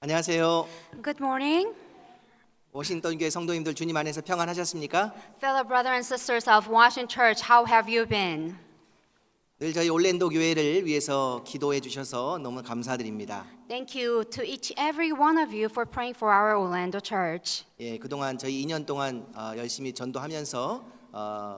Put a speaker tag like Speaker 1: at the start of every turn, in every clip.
Speaker 1: 안녕하세요.
Speaker 2: Good morning,
Speaker 1: 워싱턴 교회 성도님들 주님 안에서 평안하셨습니까?
Speaker 2: fellow brothers and sisters of Washington Church. How have you been?
Speaker 1: 늘 저희 올랜도 교회를 위해서 기도해 주셔서 너무 감사드립니다.
Speaker 2: Thank you to each every one of you for praying for our Orlando Church.
Speaker 1: 예, 그동안 저희 2년 동안 열심히 전도하면서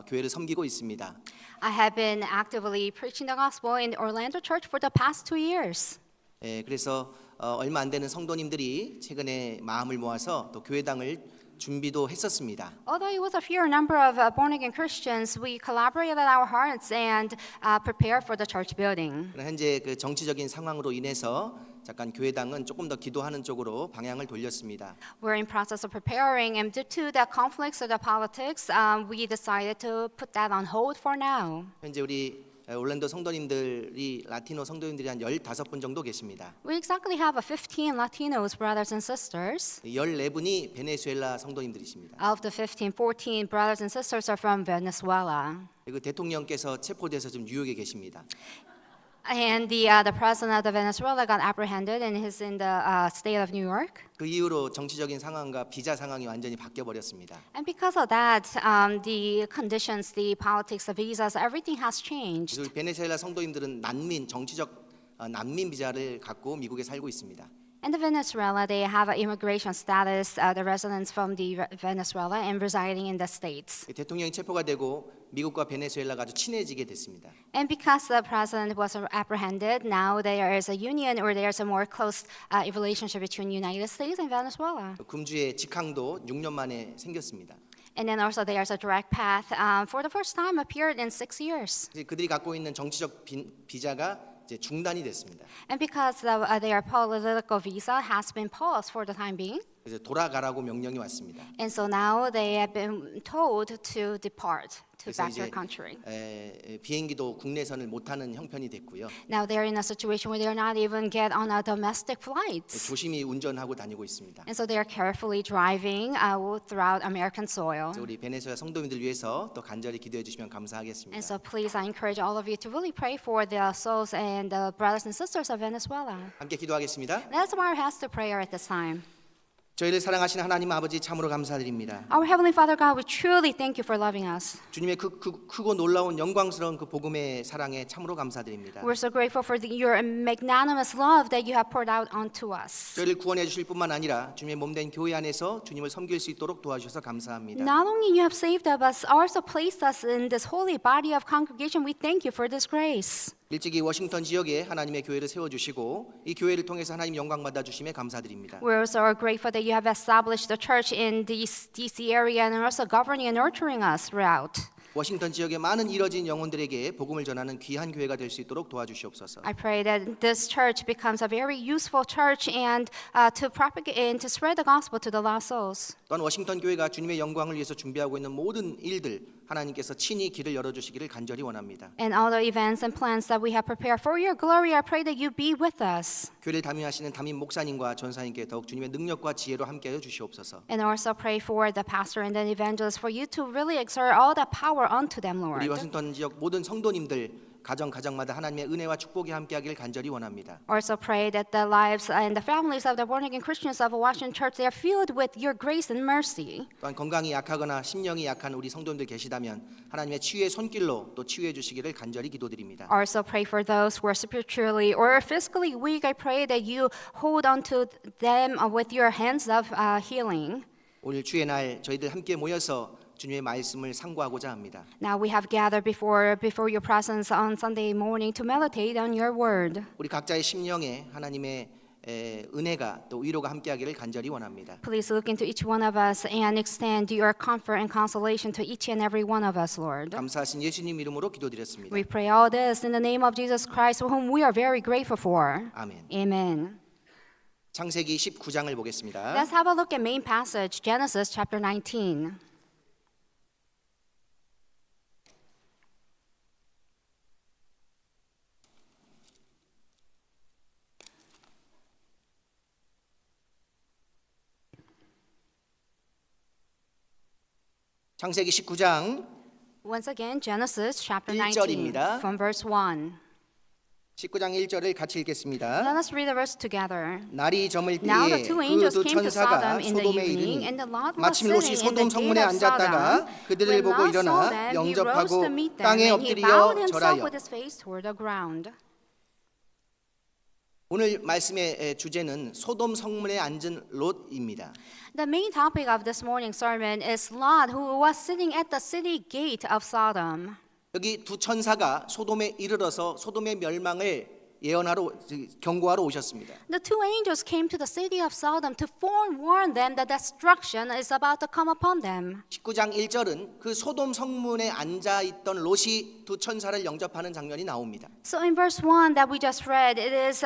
Speaker 1: 교회를 섬기고 있습니다.
Speaker 2: I have been actively preaching the gospel in Orlando Church for the past 2 years.
Speaker 1: 예, 그래서 얼마 안 되는 성도님들이 최근에 마음을 모아서 또 교회당을 준비도 했었습니다.
Speaker 2: Although it was a few number of born-again Christians, we collaborated our hearts and prepared for the church building.
Speaker 1: 그러나 현재 그 정치적인 상황으로 인해서 잠깐 교회당은 조금 더 기도하는 쪽으로 방향을 돌렸습니다.
Speaker 2: We're in process of preparing, and due to the conflicts of the politics, we decided to put that on hold for now.
Speaker 1: 현재 우리 올랜도 성도님들이 라티노 성도님들이 한 15분 정도 계십니다.
Speaker 2: We exactly have 15 Latinos brothers and sisters.
Speaker 1: 14분이 베네수엘라 성도님들이십니다.
Speaker 2: Of the 15, 14 brothers and sisters are from Venezuela.
Speaker 1: 그리고 대통령께서 체포돼서 지금 뉴욕에 계십니다.
Speaker 2: And the president of the Venezuela got apprehended and is in the state of New York.
Speaker 1: 그 이후로 정치적인 상황과 비자 상황이 완전히 바뀌어 버렸습니다.
Speaker 2: And because of that, the conditions, the politics, the visas, everything has changed.
Speaker 1: 그래서 우리 베네수엘라 성도님들은 정치적 난민 비자를 갖고 미국에 살고 있습니다.
Speaker 2: In the Venezuela, they have an immigration status, the residents from the Venezuela and residing in the states.
Speaker 1: 대통령이 체포가 되고 미국과 베네수엘라가 아주 친해지게 됐습니다.
Speaker 2: And because the president was apprehended, now there is a union or there's a more close relationship between United States and Venezuela.
Speaker 1: 금주의 직항도 6년 만에 생겼습니다.
Speaker 2: And then also there's a direct path for the first time appeared in 6 years.
Speaker 1: 그들이 갖고 있는 정치적 비자가 이제 중단이 됐습니다.
Speaker 2: And because their political visa has been paused for the time being.
Speaker 1: 그래서 돌아가라고 명령이 왔습니다.
Speaker 2: And so now they have been told to depart to
Speaker 1: 그래서
Speaker 2: back their
Speaker 1: 이제
Speaker 2: country.
Speaker 1: 비행기도 국내선을 못 타는 형편이 됐고요.
Speaker 2: Now they're in a situation where they're not even get on a domestic flights.
Speaker 1: 조심히 운전하고 다니고 있습니다.
Speaker 2: And so they're carefully driving throughout American soil.
Speaker 1: 그래서 우리 베네수엘라 성도님들 위해서 또 간절히 기도해 주시면 감사하겠습니다.
Speaker 2: And so please, I encourage all of you to really pray for the souls and the brothers and sisters of Venezuela.
Speaker 1: 함께 기도하겠습니다.
Speaker 2: Let's bow our heads to prayer at this time.
Speaker 1: 저희를 사랑하시는 하나님 아버지 참으로 감사드립니다.
Speaker 2: Our Heavenly Father God, we truly thank you for loving us.
Speaker 1: 주님의 그 크고 놀라운 영광스러운 그 복음의 사랑에 참으로 감사드립니다.
Speaker 2: We're so grateful for your magnanimous love that you have poured out onto us.
Speaker 1: 저희를 구원해 주실 뿐만 아니라 주님의 몸된 교회 안에서 주님을 섬길 수 있도록 도와주셔서 감사합니다.
Speaker 2: Not only you have saved us, also placed us in this holy body of congregation. We thank you for this grace.
Speaker 1: 일찍이 워싱턴 지역에 하나님의 교회를 세워주시고 이 교회를 통해서 하나님 영광 받아 주심에 감사드립니다.
Speaker 2: We're also grateful that you have established the church in this DC area and also governing and nurturing us throughout.
Speaker 1: 워싱턴 지역의 많은 잃어진 영혼들에게 복음을 전하는 귀한 교회가 될 수 있도록 도와주시옵소서.
Speaker 2: I pray that this church becomes a very useful church and to propagate and to spread the gospel to the lost souls.
Speaker 1: 또한 워싱턴 교회가 주님의 영광을 위해서 준비하고 있는 모든 일들 하나님께서 친히 길을 열어주시기를 간절히 원합니다.
Speaker 2: And all the events and plans that we have prepared for your glory, I pray that you be with us.
Speaker 1: 교회를 담임하시는 담임 목사님과 전사님께 더욱 주님의 능력과 지혜로 함께하여 주시옵소서.
Speaker 2: And also pray for the pastor and the evangelist for you to really exert all the power unto them, Lord.
Speaker 1: 우리 워싱턴 지역 모든 성도님들 가정마다 하나님의 은혜와 축복이 함께하기를 간절히 원합니다.
Speaker 2: Also pray that the lives and the families of the born-again Christians of Washington Church, they are filled with your grace and mercy.
Speaker 1: 또한 건강이 약하거나 심령이 약한 우리 성도님들 계시다면 하나님의 치유의 손길로 또 치유해 주시기를 간절히 기도드립니다.
Speaker 2: Also pray for those who are spiritually or physically weak. I pray that you hold on to them with your hands of healing.
Speaker 1: 오늘 주의 날 저희들 함께 모여서 주님의 말씀을 상고하고자 합니다.
Speaker 2: Now we have gathered before your presence on Sunday morning to meditate on your word.
Speaker 1: 우리 각자의 심령에 하나님의 은혜가 또 위로가 함께하기를 간절히 원합니다.
Speaker 2: Please look into each one of us and extend your comfort and consolation to each and every one of us, Lord.
Speaker 1: 감사하신 예수님 이름으로 기도드렸습니다.
Speaker 2: We pray all this in the name of Jesus Christ, whom we are very grateful for.
Speaker 1: 아멘.
Speaker 2: Amen.
Speaker 1: 창세기 19장을 보겠습니다.
Speaker 2: Let's have a look at main passage, Genesis chapter 19.
Speaker 1: 창세기 19장
Speaker 2: Once again, Genesis chapter
Speaker 1: 1절입니다.
Speaker 2: 19 from verse 1.
Speaker 1: 19장 1절을 같이 읽겠습니다.
Speaker 2: Let us read the verse together.
Speaker 1: 날이 저물
Speaker 2: Now the
Speaker 1: 때에
Speaker 2: two
Speaker 1: 그
Speaker 2: angels
Speaker 1: 두
Speaker 2: came to
Speaker 1: 천사가
Speaker 2: Sodom in the
Speaker 1: 소돔에
Speaker 2: evening,
Speaker 1: 이르니
Speaker 2: and the Lot was
Speaker 1: 마침 롯이
Speaker 2: sitting in
Speaker 1: 소돔
Speaker 2: the
Speaker 1: 성문에
Speaker 2: gate of
Speaker 1: 앉았다가
Speaker 2: Sodom.
Speaker 1: 그들을
Speaker 2: When
Speaker 1: 보고
Speaker 2: Lot
Speaker 1: 일어나
Speaker 2: saw them, he rose
Speaker 1: 영접하고
Speaker 2: to meet them,
Speaker 1: 땅에
Speaker 2: and he
Speaker 1: 엎드려
Speaker 2: bowed himself
Speaker 1: 절하여.
Speaker 2: with his face toward the ground.
Speaker 1: 오늘 말씀의 주제는 소돔 성문에 앉은 롯입니다.
Speaker 2: The main topic of this morning's sermon is Lot, who was sitting at the city gate of Sodom.
Speaker 1: 여기 두 천사가 소돔에 이르러서 소돔의 멸망을 예언하러 경고하러 오셨습니다.
Speaker 2: The two angels came to the city of Sodom to forewarn them that destruction is about to come upon them.
Speaker 1: 19장 1절은 그 소돔 성문에 앉아 있던 롯이 두 천사를 영접하는 장면이 나옵니다.
Speaker 2: So in verse 1 that we just read, it is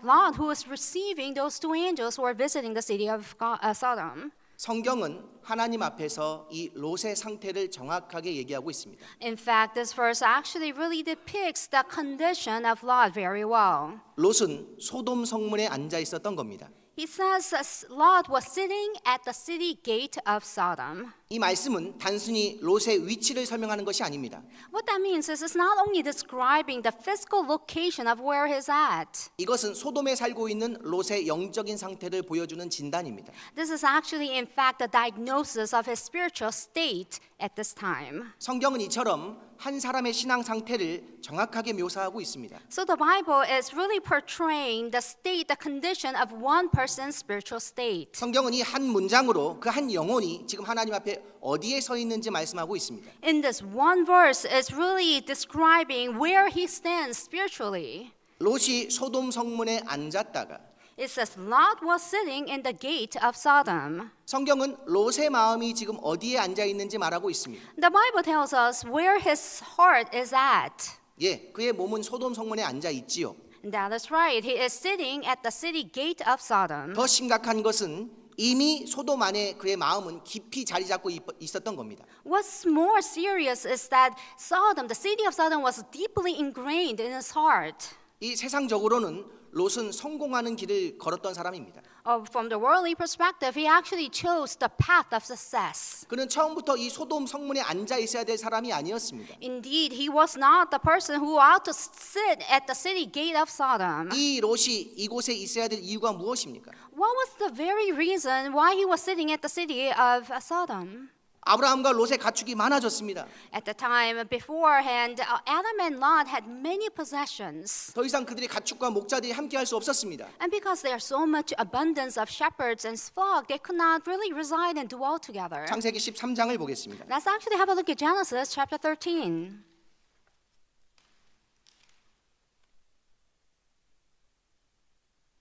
Speaker 2: Lot who is receiving those two angels who are visiting the city of Sodom.
Speaker 1: 성경은 하나님 앞에서 이 롯의 상태를 정확하게 얘기하고 있습니다.
Speaker 2: In fact, this verse actually really depicts the condition of Lot very well.
Speaker 1: 롯은 소돔 성문에 앉아 있었던 겁니다.
Speaker 2: He says Lot was sitting at the city gate of Sodom.
Speaker 1: 이 말씀은 단순히 롯의 위치를 설명하는 것이 아닙니다.
Speaker 2: What that means is it's not only describing the physical location of where he's at.
Speaker 1: 이것은 소돔에 살고 있는 롯의 영적인 상태를 보여주는 진단입니다.
Speaker 2: This is actually, in fact, the diagnosis of his spiritual state at this time.
Speaker 1: 성경은 이처럼 한 사람의 신앙 상태를 정확하게 묘사하고 있습니다.
Speaker 2: So the Bible is really portraying the state, the condition of one person's spiritual state.
Speaker 1: 성경은 이 한 문장으로 그 한 영혼이 지금 하나님 앞에 어디에 서 있는지 말씀하고 있습니다.
Speaker 2: In this one verse is really describing where he stands spiritually.
Speaker 1: 롯이 소돔 성문에 앉았다가
Speaker 2: It says Lot was sitting in the gate of Sodom.
Speaker 1: 성경은 롯의 마음이 지금 어디에 앉아 있는지 말하고 있습니다.
Speaker 2: The Bible tells us where his heart is at.
Speaker 1: 예, 그의 몸은 소돔 성문에 앉아 있지요.
Speaker 2: And that is right. He is sitting at the city gate of Sodom.
Speaker 1: 더 심각한 것은 이미 소돔 안에 그의 마음은 깊이 자리 잡고 있었던 겁니다.
Speaker 2: What's more serious is that Sodom, the city of Sodom, was deeply ingrained in his heart.
Speaker 1: 이 세상적으로는 롯은 성공하는 길을 걸었던 사람입니다.
Speaker 2: From the worldly perspective, he actually chose the path of success.
Speaker 1: 그는 처음부터 이 소돔 성문에 앉아 있어야 될 사람이 아니었습니다.
Speaker 2: Indeed, he was not the person who ought to sit at the city gate of Sodom.
Speaker 1: 이 롯이 이곳에 있어야 될 이유가 무엇입니까?
Speaker 2: What was the very reason why he was sitting at the city of Sodom?
Speaker 1: 아브라함과 롯의 가축이 많아졌습니다.
Speaker 2: At the time beforehand, Adam and Lot had many possessions.
Speaker 1: 더 이상 그들의 가축과 목자들이 함께할 수 없었습니다.
Speaker 2: And because there's so much abundance of shepherds and flock, they could not really reside and dwell together.
Speaker 1: 창세기 13장을 보겠습니다.
Speaker 2: Let's actually have a look at Genesis chapter 13.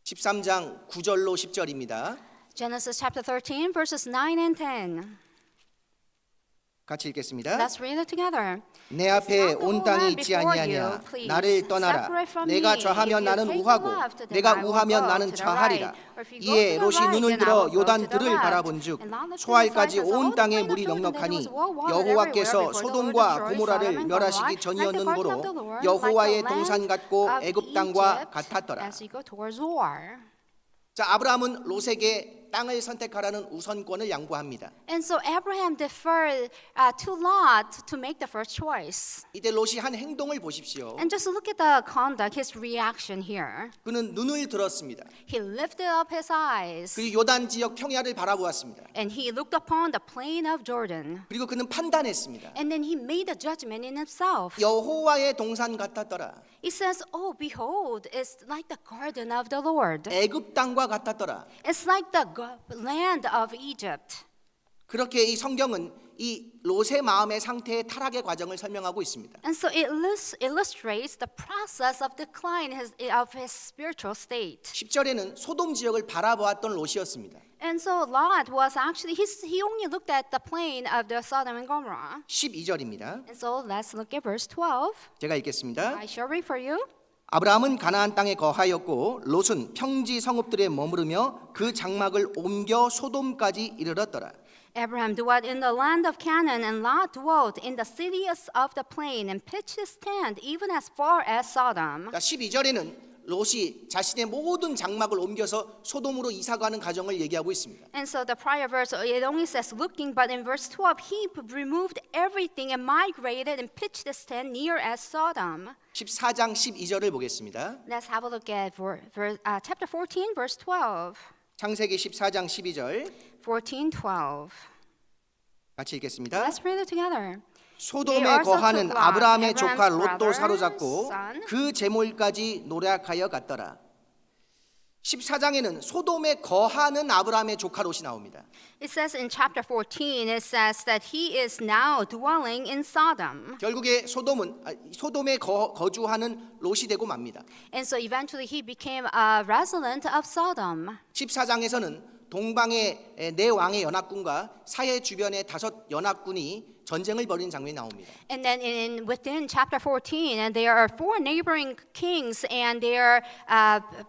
Speaker 1: (13장) 9절로 10절입니다.
Speaker 2: Genesis chapter 13, verses 9 and 10.
Speaker 1: 같이 읽겠습니다.
Speaker 2: Let's read it together.
Speaker 1: 내 앞에
Speaker 2: Stop the
Speaker 1: 온
Speaker 2: whole
Speaker 1: 땅이
Speaker 2: land
Speaker 1: 있지
Speaker 2: before
Speaker 1: 아니하냐.
Speaker 2: you, please.
Speaker 1: 나를 떠나라.
Speaker 2: Separate from
Speaker 1: 내가
Speaker 2: me.
Speaker 1: 좌하면
Speaker 2: If you
Speaker 1: 나는
Speaker 2: take the
Speaker 1: 우하고
Speaker 2: left, then
Speaker 1: 내가
Speaker 2: I will
Speaker 1: 우하면
Speaker 2: go
Speaker 1: 나는
Speaker 2: to the
Speaker 1: 좌하리라.
Speaker 2: right. Or if you go
Speaker 1: 이에
Speaker 2: to the
Speaker 1: 롯이
Speaker 2: right,
Speaker 1: 눈을
Speaker 2: then I
Speaker 1: 들어
Speaker 2: will go
Speaker 1: 요단
Speaker 2: to the
Speaker 1: 들을
Speaker 2: left.
Speaker 1: 바라본즉
Speaker 2: And Lot looked to the
Speaker 1: 초할까지
Speaker 2: side and saw
Speaker 1: 온
Speaker 2: the
Speaker 1: 땅에
Speaker 2: plain of
Speaker 1: 물이
Speaker 2: Jordan, that it
Speaker 1: 넉넉하니
Speaker 2: was well watered
Speaker 1: 여호와께서
Speaker 2: everywhere before the Lord
Speaker 1: 소돔과
Speaker 2: destroyed
Speaker 1: 고모라를
Speaker 2: Sodom and
Speaker 1: 멸하시기
Speaker 2: Gomorrah,
Speaker 1: 전이었는고로
Speaker 2: like the garden of the Lord,
Speaker 1: 여호와의
Speaker 2: like the
Speaker 1: 동산
Speaker 2: land
Speaker 1: 같고
Speaker 2: of
Speaker 1: 애굽 땅과
Speaker 2: Egypt
Speaker 1: 같았더라.
Speaker 2: as you go towards Zoar.
Speaker 1: 자, 아브라함은 롯에게 땅을 선택하라는 우선권을 양보합니다.
Speaker 2: And so Abraham deferred to Lot to make the first choice.
Speaker 1: 이때 롯이 한 행동을 보십시오.
Speaker 2: And just look at the conduct, his reaction here.
Speaker 1: 그는 눈을 들었습니다.
Speaker 2: He lifted up his eyes
Speaker 1: 그리고 요단 지역 평야를 바라보았습니다.
Speaker 2: and he looked upon the plain of Jordan.
Speaker 1: 그리고 그는 판단했습니다.
Speaker 2: And then he made a judgment in himself.
Speaker 1: 여호와의 동산 같았더라.
Speaker 2: He says, "Oh, behold, it's like the garden of the Lord.
Speaker 1: 애굽 땅과 같았더라.
Speaker 2: It's like the land of Egypt."
Speaker 1: 그렇게 이 성경은 이 롯의 마음의 상태의 타락의 과정을 설명하고 있습니다.
Speaker 2: And so it illustrates the process of decline of his spiritual state.
Speaker 1: 10절에는 소돔 지역을 바라보았던 롯이었습니다.
Speaker 2: And so Lot was actually, he only looked at the plain of the Sodom and Gomorrah.
Speaker 1: 12절입니다.
Speaker 2: And so let's look at verse 12.
Speaker 1: 제가 읽겠습니다.
Speaker 2: I shall read for you.
Speaker 1: 아브라함은 가나안 땅에 거하였고 롯은 평지 성읍들에 머무르며 그 장막을 옮겨 소돔까지 이르렀더라.
Speaker 2: Abraham dwelt in the land of Canaan, and Lot dwelt in the cities of the plain, and pitched his tent even as far as Sodom.
Speaker 1: 자, 12절에는 롯이 자신의 모든 장막을 옮겨서 소돔으로 이사가는 과정을 얘기하고 있습니다.
Speaker 2: And so the prior verse, it only says looking, but in verse 12, he removed everything and migrated and pitched his tent near as Sodom.
Speaker 1: 14장 12절을 보겠습니다.
Speaker 2: Let's have a look at chapter 14, verse 12.
Speaker 1: 창세기 14장 12절
Speaker 2: 14:12.
Speaker 1: 같이 읽겠습니다.
Speaker 2: Let's read it together.
Speaker 1: 소돔에 거하는 아브라함의 조카 롯도 사로잡고 그 제몰까지 노략하여 갔더라. 14장에는 소돔에 거하는 아브라함의 조카 롯이 나옵니다.
Speaker 2: It says in chapter 14, it says that he is now dwelling in Sodom.
Speaker 1: 결국에 소돔에 거주하는 롯이 되고 맙니다.
Speaker 2: And so eventually he became a resident of Sodom.
Speaker 1: 14장에서는 동방의 네 왕의 연합군과 사해 주변의 5 연합군이 전쟁을 벌이는 장면이 나옵니다.
Speaker 2: And then within chapter 14, and there are 4 neighboring kings, and they are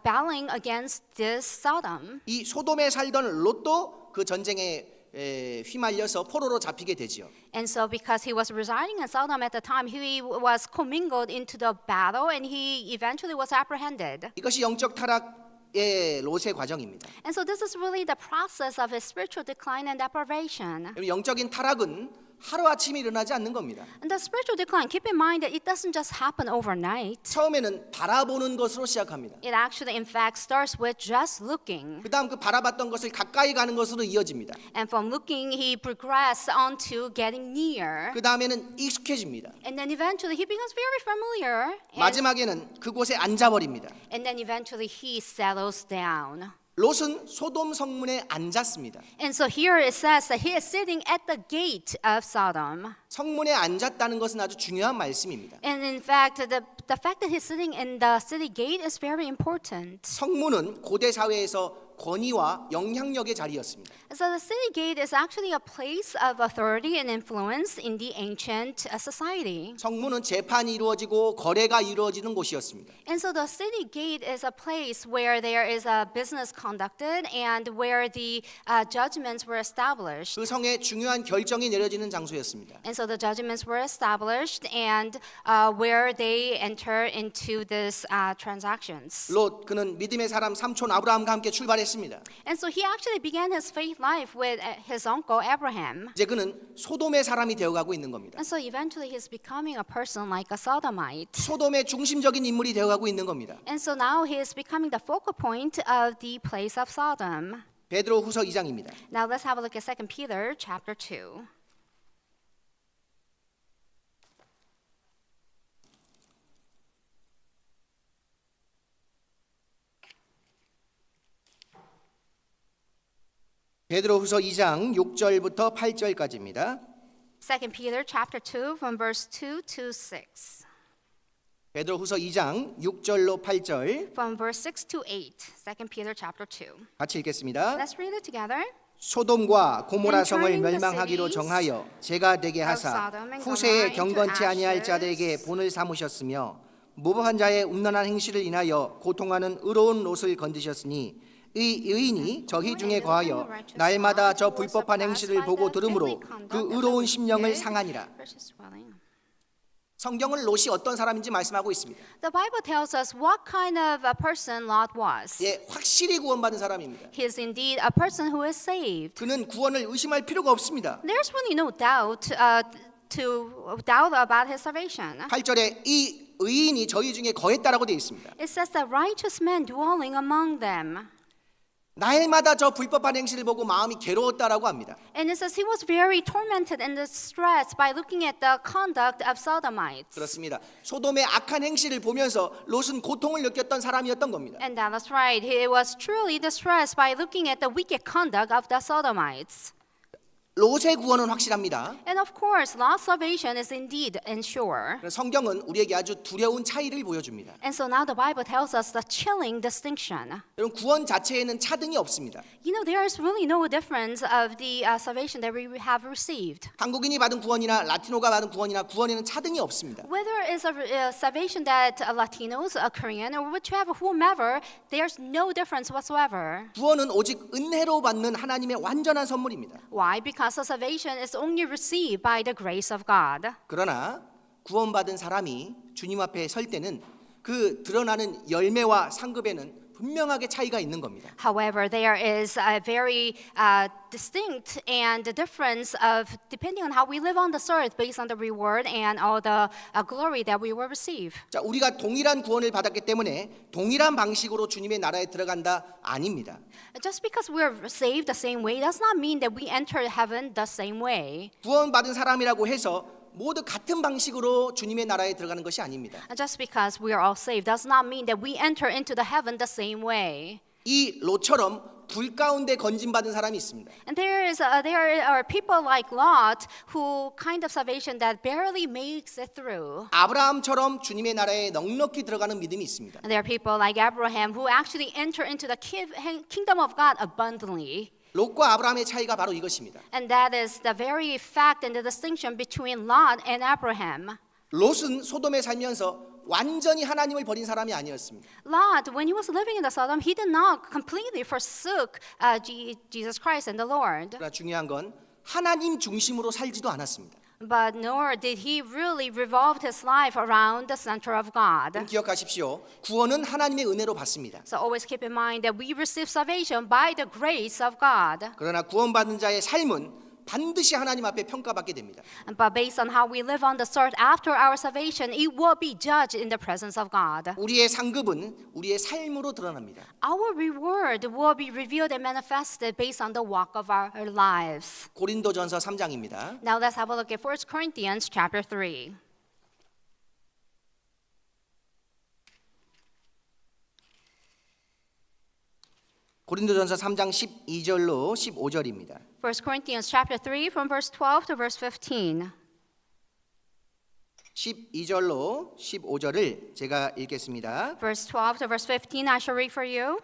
Speaker 2: battling against this Sodom.
Speaker 1: 이 소돔에 살던 롯도 그 전쟁에 휘말려서 포로로 잡히게 되지요.
Speaker 2: And so because he was residing in Sodom at the time, he was commingled into the battle, and he eventually was apprehended.
Speaker 1: 이것이 영적 타락의 롯의 과정입니다.
Speaker 2: And so this is really the process of his spiritual decline and deprivation.
Speaker 1: 영적인 타락은 하루아침에 일어나지 않는 겁니다.
Speaker 2: And the spiritual decline, keep in mind that it doesn't just happen overnight.
Speaker 1: 처음에는 바라보는 것으로 시작합니다.
Speaker 2: It actually, in fact, starts with just looking.
Speaker 1: 그다음 그 바라봤던 것을 가까이 가는 것으로 이어집니다.
Speaker 2: And from looking, he progressed onto getting near.
Speaker 1: 그다음에는 익숙해집니다.
Speaker 2: And then eventually, he becomes very familiar.
Speaker 1: 마지막에는 그곳에 앉아버립니다.
Speaker 2: And then eventually, he settles down.
Speaker 1: 롯은 소돔 성문에 앉았습니다.
Speaker 2: And so here it says that he is sitting at the gate of Sodom.
Speaker 1: 성문에 앉았다는 것은 아주 중요한 말씀입니다.
Speaker 2: And in fact, the fact that he's sitting in the city gate is very important.
Speaker 1: 성문은 고대 사회에서 권위와 영향력의 자리였습니다.
Speaker 2: So the city gate is actually a place of authority and influence in the ancient society.
Speaker 1: 성문은 재판이 이루어지고 거래가 이루어지는 곳이었습니다.
Speaker 2: And so the city gate is a place where there is a business conducted and where the judgments were established.
Speaker 1: 그 성에 중요한 결정이 내려지는 장소였습니다.
Speaker 2: And so the judgments were established and where they enter into these transactions.
Speaker 1: 롯 그는 믿음의 사람 삼촌 아브라함과 함께 출발했습니다.
Speaker 2: And so he actually began his faith life with his uncle Abraham.
Speaker 1: 이제 그는 소돔의 사람이 되어가고 있는 겁니다.
Speaker 2: And so eventually he's becoming a person like a Sodomite.
Speaker 1: 소돔의 중심적인 인물이 되어가고 있는 겁니다.
Speaker 2: And so now he is becoming the focal point of the place of Sodom.
Speaker 1: 베드로후서 2장입니다.
Speaker 2: Now let's have a look at 2 Peter chapter 2.
Speaker 1: 베드로후서 2장 6절부터 8절까지입니다.
Speaker 2: 2 Peter chapter 2 from verse 2 to 6.
Speaker 1: 베드로후서 2장 6절로 8절
Speaker 2: From verse 6 to 8. 2 Peter chapter 2.
Speaker 1: 같이 읽겠습니다.
Speaker 2: Let's read it together.
Speaker 1: 소돔과 고모라
Speaker 2: And
Speaker 1: 성을
Speaker 2: turning the
Speaker 1: 멸망하기로
Speaker 2: cities
Speaker 1: 정하여 제가 되게
Speaker 2: of
Speaker 1: 하사
Speaker 2: Sodom and
Speaker 1: 후세에
Speaker 2: Gomorrah
Speaker 1: 경건치
Speaker 2: into
Speaker 1: 아니할
Speaker 2: ashes.
Speaker 1: 자들에게 본을 삼으셨으며 무법한 자의 음란한 행실을 인하여 고통하는 의로운 롯을 건드셨으니 이 의인이 저희 중에 거하여 날마다 저 불법한 행실을 보고 들으므로 그 의로운 심령을 상하니라. 성경은 롯이 어떤 사람인지 말씀하고 있습니다.
Speaker 2: The Bible tells us what kind of a person Lot was.
Speaker 1: 예, 확실히 구원받은 사람입니다.
Speaker 2: He is indeed a person who is saved.
Speaker 1: 그는 구원을 의심할 필요가 없습니다.
Speaker 2: There's really no doubt to doubt about his salvation.
Speaker 1: 8절에 이 의인이 저희 중에 거했다라고 되어 있습니다.
Speaker 2: It says the righteous man dwelling among them.
Speaker 1: 날마다 저 불법한 행실을 보고 마음이 괴로웠다라고 합니다.
Speaker 2: And it says he was very tormented and distressed by looking at the conduct of Sodomites.
Speaker 1: 그렇습니다. 소돔의 악한 행실을 보면서 롯은 고통을 느꼈던 사람이었던 겁니다.
Speaker 2: And that was right. He was truly distressed by looking at the wicked conduct of the Sodomites.
Speaker 1: 롯의 구원은 확실합니다.
Speaker 2: And of course, Lot's salvation is indeed sure.
Speaker 1: 성경은 우리에게 아주 두려운 차이를 보여줍니다.
Speaker 2: And so now the Bible tells us the chilling distinction.
Speaker 1: 여러분 구원 자체에는 차등이 없습니다.
Speaker 2: You know, there is really no difference of the salvation that we have received.
Speaker 1: 한국인이 받은 구원이나 라티노가 받은 구원이나 구원에는 차등이 없습니다.
Speaker 2: Whether it's a salvation that Latinos, a Korean, or whichever, whomever, there's no difference whatsoever.
Speaker 1: 구원은 오직 은혜로 받는 하나님의 완전한 선물입니다.
Speaker 2: Why? Because the salvation is only received by the grace of God.
Speaker 1: 그러나 구원받은 사람이 주님 앞에 설 때는 그 드러나는 열매와 상급에는 분명하게 차이가 있는 겁니다.
Speaker 2: However, there is a very distinct and the difference of depending on how we live on this earth based on the reward and all the glory that we will receive.
Speaker 1: 자, 우리가 동일한 구원을 받았기 때문에 동일한 방식으로 주님의 나라에 들어간다 아닙니다.
Speaker 2: Just because we're saved the same way does not mean that we enter heaven the same way.
Speaker 1: 구원받은 사람이라고 해서 모두 같은 방식으로 주님의 나라에 들어가는 것이 아닙니다.
Speaker 2: Just because we are all saved does not mean that we enter into the heaven the same way.
Speaker 1: 이 롯처럼 불 가운데 건진받은 사람이 있습니다.
Speaker 2: And there are people like Lot who kind of salvation that barely makes it through.
Speaker 1: 아브라함처럼 주님의 나라에 넉넉히 들어가는 믿음이 있습니다.
Speaker 2: And there are people like Abraham who actually enter into the kingdom of God abundantly.
Speaker 1: 롯과 아브라함의 차이가 바로 이것입니다.
Speaker 2: And that is the very fact and the distinction between Lot and Abraham.
Speaker 1: 롯은 소돔에 살면서 완전히 하나님을 버린 사람이 아니었습니다.
Speaker 2: Lot, when he was living in the Sodom, he did not completely forsook Jesus Christ and the Lord.
Speaker 1: 그러나 중요한 건 하나님 중심으로 살지도 않았습니다.
Speaker 2: But nor did he really revolve his life around the center of God.
Speaker 1: 기억하십시오. 구원은 하나님의 은혜로 받습니다.
Speaker 2: So always keep in mind that we receive salvation by the grace of God.
Speaker 1: 그러나 구원받은 자의 삶은 반드시 하나님 앞에 평가받게 됩니다.
Speaker 2: But based on how we live on this earth after our salvation, it will be judged in the presence of God.
Speaker 1: 우리의 상급은 우리의 삶으로 드러납니다.
Speaker 2: Our reward will be revealed and manifested based on the walk of our lives.
Speaker 1: 고린도전서 3장입니다.
Speaker 2: Now let's have a look at 1 Corinthians chapter 3.
Speaker 1: 고린도전서 3장 12절로 15절입니다.
Speaker 2: 1 Corinthians chapter 3 from verse 12 to verse 15.
Speaker 1: 12절로 15절을 제가 읽겠습니다.
Speaker 2: Verse 12 to verse 15 I shall read for you.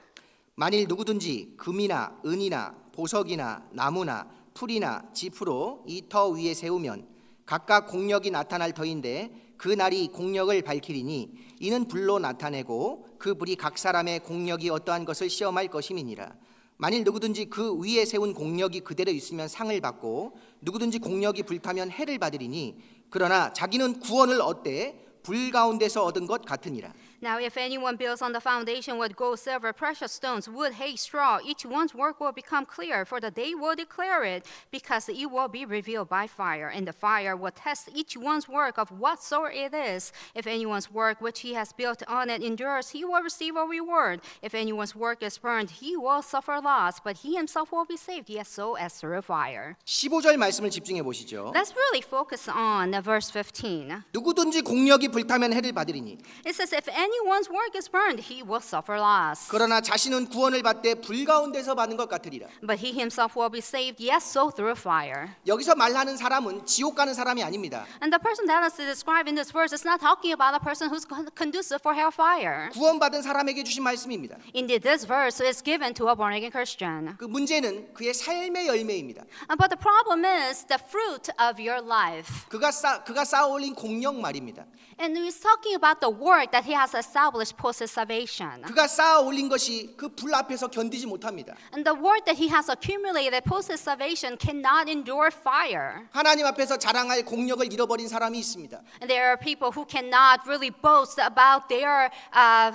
Speaker 1: 만일 누구든지 금이나 은이나 보석이나 나무나 풀이나 지프로 이 터 위에 세우면 각각 공력이 나타날 터인데 그 날이 공력을 밝히리니 이는 불로 나타내고 그 불이 각 사람의 공력이 어떠한 것을 시험할 것임이니라. 만일 누구든지 그 위에 세운 공력이 그대로 있으면 상을 받고 누구든지 공력이 불타면 해를 받으리니 그러나 자기는 구원을 얻되 불 가운데서 얻은 것 같으니라.
Speaker 2: Now if anyone builds on the foundation with gold, silver, precious stones, wood, hay, straw, each one's work will become clear, for the day will declare it, because it will be revealed by fire, and the fire will test each one's work of what sort it is. If anyone's work which he has built on it endures, he will receive a reward. If anyone's work is burned, he will suffer loss, but he himself will be saved, yet so as through fire.
Speaker 1: 15절 말씀을 집중해 보시죠.
Speaker 2: Let's really focus on verse 15.
Speaker 1: 누구든지 공력이 불타면 해를 받으리니
Speaker 2: It says, if anyone's work is burned, he will suffer loss.
Speaker 1: 그러나 자신은 구원을 받되 불 가운데서 받는 것 같으리라.
Speaker 2: But he himself will be saved, yes, so through fire.
Speaker 1: 여기서 말하는 사람은 지옥 가는 사람이 아닙니다.
Speaker 2: And the person that is described in this verse is not talking about a person who's conducive for hellfire.
Speaker 1: 구원받은 사람에게 주신 말씀입니다.
Speaker 2: Indeed, this verse is given to a born-again Christian.
Speaker 1: 그 문제는 그의 삶의 열매입니다.
Speaker 2: But the problem is the fruit of your life.
Speaker 1: 그가 쌓아 올린 공력 말입니다.
Speaker 2: And he's talking about the work that he has established post his salvation.
Speaker 1: 그가 쌓아 올린 것이 그 불 앞에서 견디지 못합니다.
Speaker 2: And the work that he has accumulated post his salvation cannot endure fire.
Speaker 1: 하나님 앞에서 자랑할 공력을 잃어버린 사람이 있습니다.
Speaker 2: And there are people who cannot really boast about their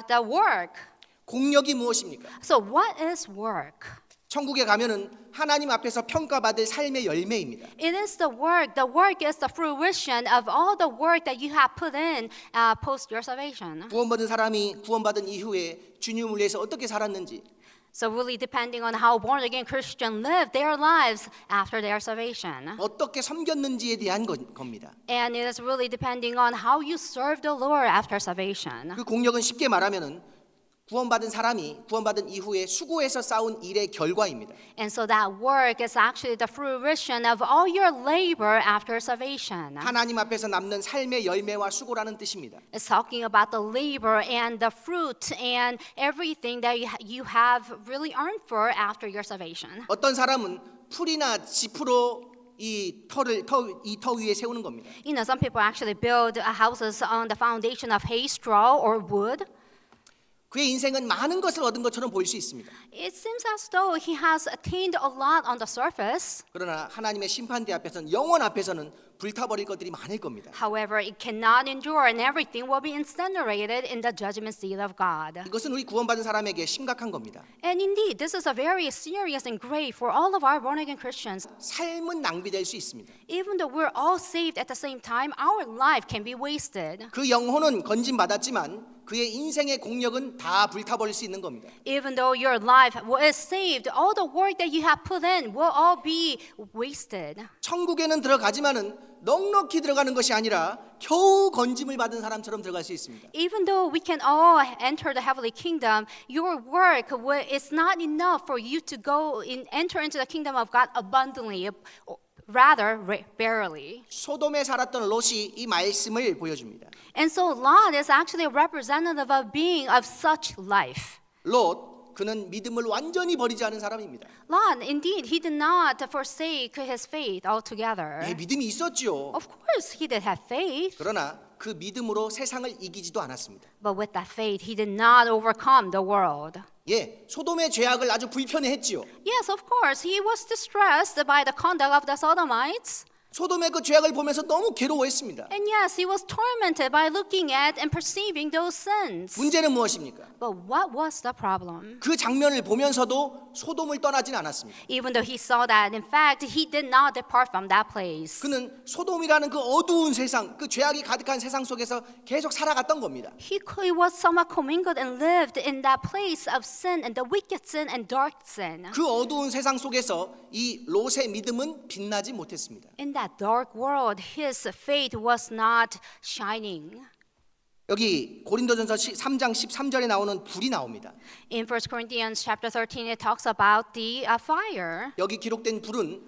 Speaker 2: the work.
Speaker 1: 공력이 무엇입니까?
Speaker 2: So what is work?
Speaker 1: 천국에 가면은 하나님 앞에서 평가받을 삶의 열매입니다.
Speaker 2: It is the work. The work is the fruition of all the work that you have put in post your salvation.
Speaker 1: 구원받은 사람이 구원받은 이후에 주님을 위해서 어떻게 살았는지,
Speaker 2: So really depending on how born again Christian live their lives after their salvation.
Speaker 1: 어떻게 섬겼는지에 대한 겁니다.
Speaker 2: And it is really depending on how you serve the Lord after salvation.
Speaker 1: 그 공력은 쉽게 말하면은 구원받은 사람이 구원받은 이후에 수고해서 쌓은 일의 결과입니다.
Speaker 2: And so that work is actually the fruition of all your labor after salvation.
Speaker 1: 하나님 앞에서 남는 삶의 열매와 수고라는 뜻입니다.
Speaker 2: It's talking about the labor and the fruit and everything that you have really earned for after your salvation.
Speaker 1: 어떤 사람은 풀이나 지프로 이 터 위에 세우는 겁니다.
Speaker 2: You know, some people actually build houses on the foundation of hay, straw, or wood.
Speaker 1: 그의 인생은 많은 것을 얻은 것처럼 보일 수 있습니다.
Speaker 2: It seems as though he has attained a lot on the surface.
Speaker 1: 그러나 하나님의 심판대 앞에서는 영원 앞에서는 불타버릴 것들이 많을 겁니다.
Speaker 2: However, it cannot endure, and everything will be incinerated in the judgment seat of God.
Speaker 1: 이것은 우리 구원받은 사람에게 심각한 겁니다.
Speaker 2: And indeed, this is a very serious and grave for all of our born-again Christians.
Speaker 1: 삶은 낭비될 수 있습니다.
Speaker 2: Even though we're all saved at the same time, our life can be wasted.
Speaker 1: 그 영혼은 건진받았지만 그의 인생의 공력은 다 불타버릴 수 있는 겁니다.
Speaker 2: Even though your life is saved, all the work that you have put in will all be wasted.
Speaker 1: 천국에는 들어가지만은 넉넉히 들어가는 것이 아니라 겨우 건짐을 받은 사람처럼 들어갈 수 있습니다.
Speaker 2: Even though we can all enter the heavenly kingdom, your work is not enough for you to enter into the kingdom of God abundantly, rather barely.
Speaker 1: 소돔에 살았던 롯이 이 말씀을 보여줍니다.
Speaker 2: And so Lot is actually a representative of being of such life.
Speaker 1: 롯, 그는 믿음을 완전히 버리지 않은 사람입니다.
Speaker 2: Lot, indeed, he did not forsake his faith altogether.
Speaker 1: 예, 믿음이 있었지요.
Speaker 2: Of course, he did have faith,
Speaker 1: 그러나 그 믿음으로 세상을 이기지도 않았습니다.
Speaker 2: but with that faith, he did not overcome the world.
Speaker 1: 예, 소돔의 죄악을 아주 불편해했지요.
Speaker 2: Yes, of course, he was distressed by the conduct of the Sodomites.
Speaker 1: 소돔의 그 죄악을 보면서 너무 괴로워했습니다.
Speaker 2: And yes, he was tormented by looking at and perceiving those sins.
Speaker 1: 문제는 무엇입니까?
Speaker 2: But what was the problem?
Speaker 1: 그 장면을 보면서도 소돔을 떠나진 않았습니다.
Speaker 2: Even though he saw that, in fact, he did not depart from that place.
Speaker 1: 그는 소돔이라는 그 어두운 세상, 그 죄악이 가득한 세상 속에서 계속 살아갔던 겁니다.
Speaker 2: He was somewhat commingled and lived in that place of sin and the wicked sin and dark sin.
Speaker 1: 그 어두운 세상 속에서 이 롯의 믿음은 빛나지 못했습니다.
Speaker 2: In that dark world, his faith was not shining.
Speaker 1: 여기 고린도전서 3장 13절에 나오는 불이 나옵니다.
Speaker 2: In 1 Corinthians chapter 13, it talks about the fire.
Speaker 1: 여기 기록된 불은